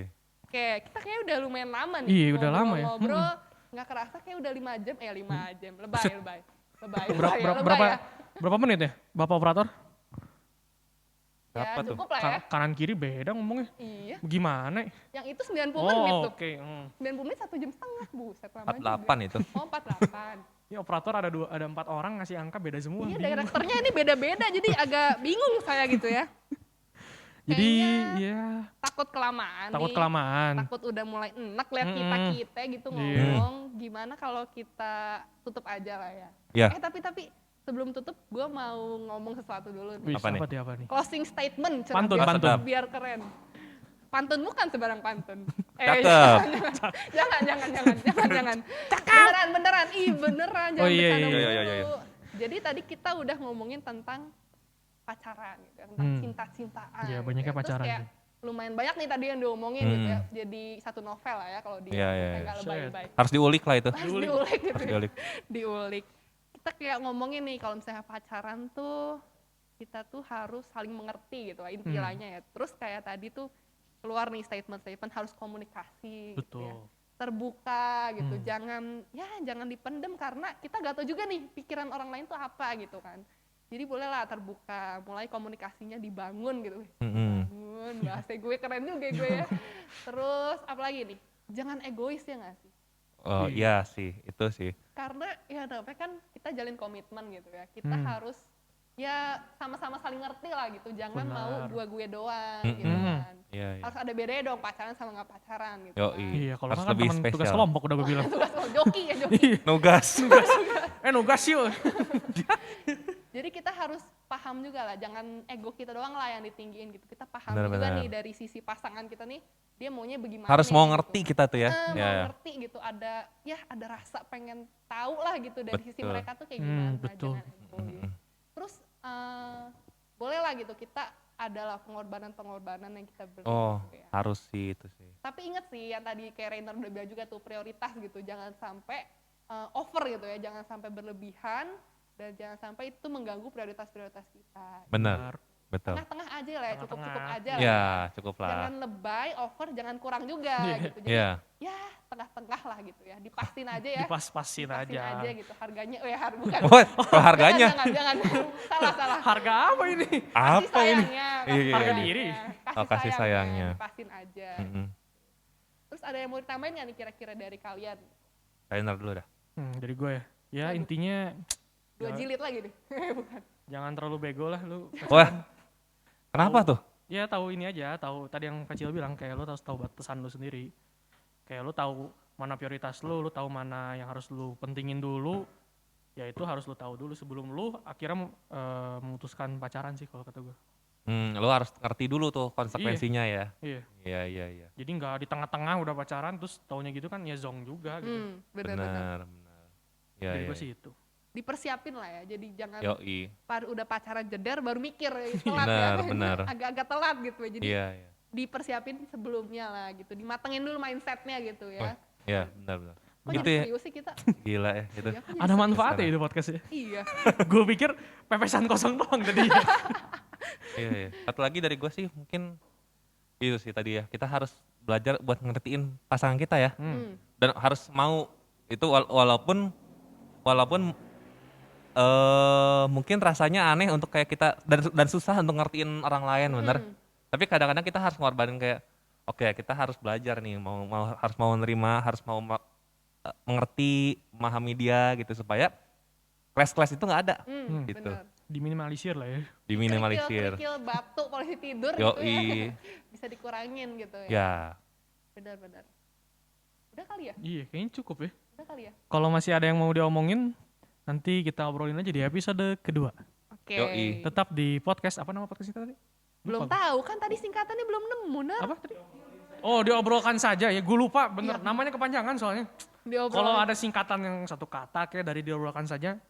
Oke, kita kayaknya udah lumayan lama nih. Iya, udah lama ya. Ngobrol, nggak kerasa kayak udah 5 jam. 5 jam. Lebay. Berapa menit ya, Bapak Operator? Berapa Ya, tuh? cukup lah ya. Kanan kiri beda ngomongnya. Iya. Gimana? Yang itu 90 menit Oh, tuh. oke. 90 menit 1 jam setengah. Buset, lama juga. 48 itu. Oh, 48. Ini operator ada 4 orang ngasih angka beda semua. Iya, Bingung. direkturnya ini beda-beda. Jadi agak bingung saya gitu ya. Jadi Kayaknya ya Takut kelamaan takut nih. kelamaan. Takut udah mulai enak lihat kita gitu Iya. ngomong. Gimana kalau kita tutup aja lah ya. Iya. Tapi sebelum tutup gue mau ngomong sesuatu dulu nih. Wih, Apa nih? apa nih? Closing statement. Cenah, Pantun, biar- pantun. Biar keren. Pantun bukan sebarang pantun. Cakep. Jangan. Beneran. Beneran. Jangan Oh, iya, bercanda iya, iya, iya. mulu. Jadi tadi kita udah ngomongin tentang pacaran gitu ya, tentang cinta-cintaan. Iya, gitu banyaknya ya. Terus pacaran kayak sih. lumayan banyak nih tadi yang diomongin gitu ya. Jadi satu novel lah ya kalau di Iya, iya, enggak iya. lebay-lebay. Harus diulik lah itu. Harus diulik gitu Harus ya. diulik. Diulik. Kita kayak ngomongin nih kalau misalnya pacaran tuh kita tuh harus saling mengerti gitu lah intilanya ya. Terus kayak tadi tuh keluar nih statement-statement harus komunikasi gitu ya. Betul. Terbuka gitu. Jangan dipendem karena kita gak tahu juga nih pikiran orang lain tuh apa gitu kan. Jadi bolehlah terbuka, mulai komunikasinya dibangun gitu. Bangun, bahasa gue keren juga gue ya. Terus apalagi nih? Jangan egois ya gak sih? Oh iya sih, itu sih. Karena ya namanya kan kita jalin komitmen gitu ya. Kita harus ya sama-sama saling ngerti lah gitu. Jangan Benar. mau gue doang gitu kan. Iya, iya. Harus ada bedanya dong pacaran sama nggak pacaran gitu. Yoi. kan. Iya, kalau Harus kan lebih teman tugas spesial. kelompok udah gue bilang. Tugas lo, joki ya joki. Nugas. Nugas yuk. Jadi kita harus paham juga lah, jangan ego kita doang lah yang ditinggiin gitu. Kita paham Benar, juga benar. nih dari sisi pasangan kita nih, dia maunya bagaimana. Harus nih, mau gitu. ngerti kita tuh ya. Mau Iya. ngerti gitu, ada rasa pengen tahu lah gitu dari sisi Betul. mereka tuh kayak gimana. Betul. Jangan ego gitu. Terus boleh lah gitu, kita adalah pengorbanan yang kita beri. Oh, gitu ya. harus sih itu sih. Tapi inget sih yang tadi kayak Rainer udah bilang juga tuh prioritas gitu, jangan sampai over gitu ya, jangan sampai berlebihan dan jangan sampai itu mengganggu prioritas-prioritas kita. Benar. Betul. Tengah-tengah aja lah ya, cukup-cukup Tengah-tengah. aja lah. Ya, cukup lah. Jangan lebay, over, jangan kurang juga gitu. Jadi Iya. ya tengah-tengah lah gitu ya. Dipastiin aja ya. Dipas-pasin Dipastiin aja. aja gitu. Harganya, bukan. Oh, harganya. Jangan. Salah. Harga apa ini? Kasih Apa ini? sayangnya. Iya, Harga iya. diri. Oh, kasih sayangnya. Dipastiin aja. Mm-mm. Terus ada yang mau ditambahin nggak nih kira-kira dari kalian? Trainer dulu dah. Dari gue ya. Ya Aduh. intinya 2 jilid lagi nih. Bukan. jangan terlalu bego lah lu. Wah, kenapa tuh? Ya tahu ini aja, tahu tadi yang kecil bilang kayak lu harus tahu batasan lu sendiri. Kayak lu tahu mana prioritas lu tahu mana yang harus lu pentingin dulu. Ya itu harus lu tahu dulu sebelum lu akhirnya memutuskan pacaran sih kalau kata gue. Lo harus ngerti dulu tuh konsekuensinya ya. Iya. Iya. Jadi nggak di tengah-tengah udah pacaran terus taunya gitu kan ya zong juga gitu. Benar. Iya, Dari iya. gue sih itu. Dipersiapin lah ya. Jadi jangan Yoi. udah pacaran jeder baru mikir telat ya. Benar. Agak-agak telat gitu ya. Jadi Iya. dipersiapin sebelumnya lah gitu. Dimatengin dulu mindsetnya gitu ya. Iya, benar. Kok Gitu jadi ya. serius sih kita? Gila ya itu. Iya, kok jadi Ada serius? manfaatnya itu podcastnya. Iya. Gue pikir pepesan kosong doang tadi. Iya. Satu lagi dari gue sih mungkin itu sih tadi ya. Kita harus belajar buat ngertiin pasangan kita ya. Dan harus mau itu walaupun mungkin rasanya aneh untuk kayak kita dan susah untuk ngertiin orang lain bener. Tapi kadang-kadang kita harus ngorbanin kayak oke, kita harus belajar nih harus mau menerima, harus mau mengerti, memahami dia gitu supaya clash itu nggak ada gitu. Bener. Diminimalisir lah ya. Diminimalisir. Kerikil batuk, polisi tidur Yoi. gitu ya. Bisa dikurangin gitu ya. Ya. Benar. Udah kali ya? Iya kayaknya cukup ya. Udah kali ya? Kalau masih ada yang mau diomongin nanti kita obrolin aja di episode kedua. Oke. Yoi. Tetap di podcast, apa nama podcast kita tadi? Belum Lupa tahu kan tadi singkatannya belum nemu nah. Apa tadi? Oh, diobrolkan saja ya. Gue lupa bener. Namanya kepanjangan soalnya. Kalau ada singkatan yang satu kata kayak dari diobrolkan saja.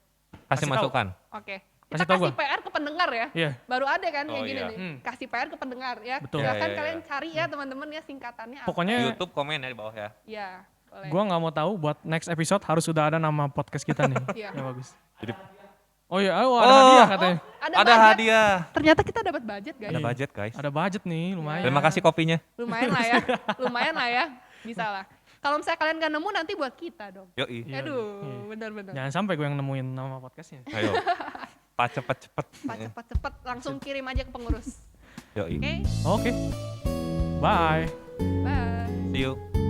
Kasih tahu. masukan. Oke. Kasih Kita tahu kasih gua. PR ke pendengar ya. Iya. Baru ada kan kayak Oh, gini iya. nih. Kasih PR ke pendengar ya. Betul. Silahkan Iya. kalian cari ya teman-teman ya singkatannya apa. Pokoknya YouTube komen ya di bawah ya. Iya, boleh. gue nggak mau tahu buat next episode harus sudah ada nama podcast kita nih. Iya. Ya bagus. Jadi Oh iya, ada hadiah katanya. Ada ada budget. hadiah. Ternyata kita dapat budget guys. Ada budget guys. Ada budget nih, lumayan. Terima kasih kopinya. Lumayan lah ya. Bisa lah. Kalau misalnya kalian gak nemu nanti buat kita dong. Yoi. Iya, Aduh, iya. benar-benar. Jangan sampai gue yang nemuin nama podcastnya. Ayo. Pak cepet. Cepet langsung kirim aja ke pengurus. Yoi. Oke, Oke. Bye. bye. See you.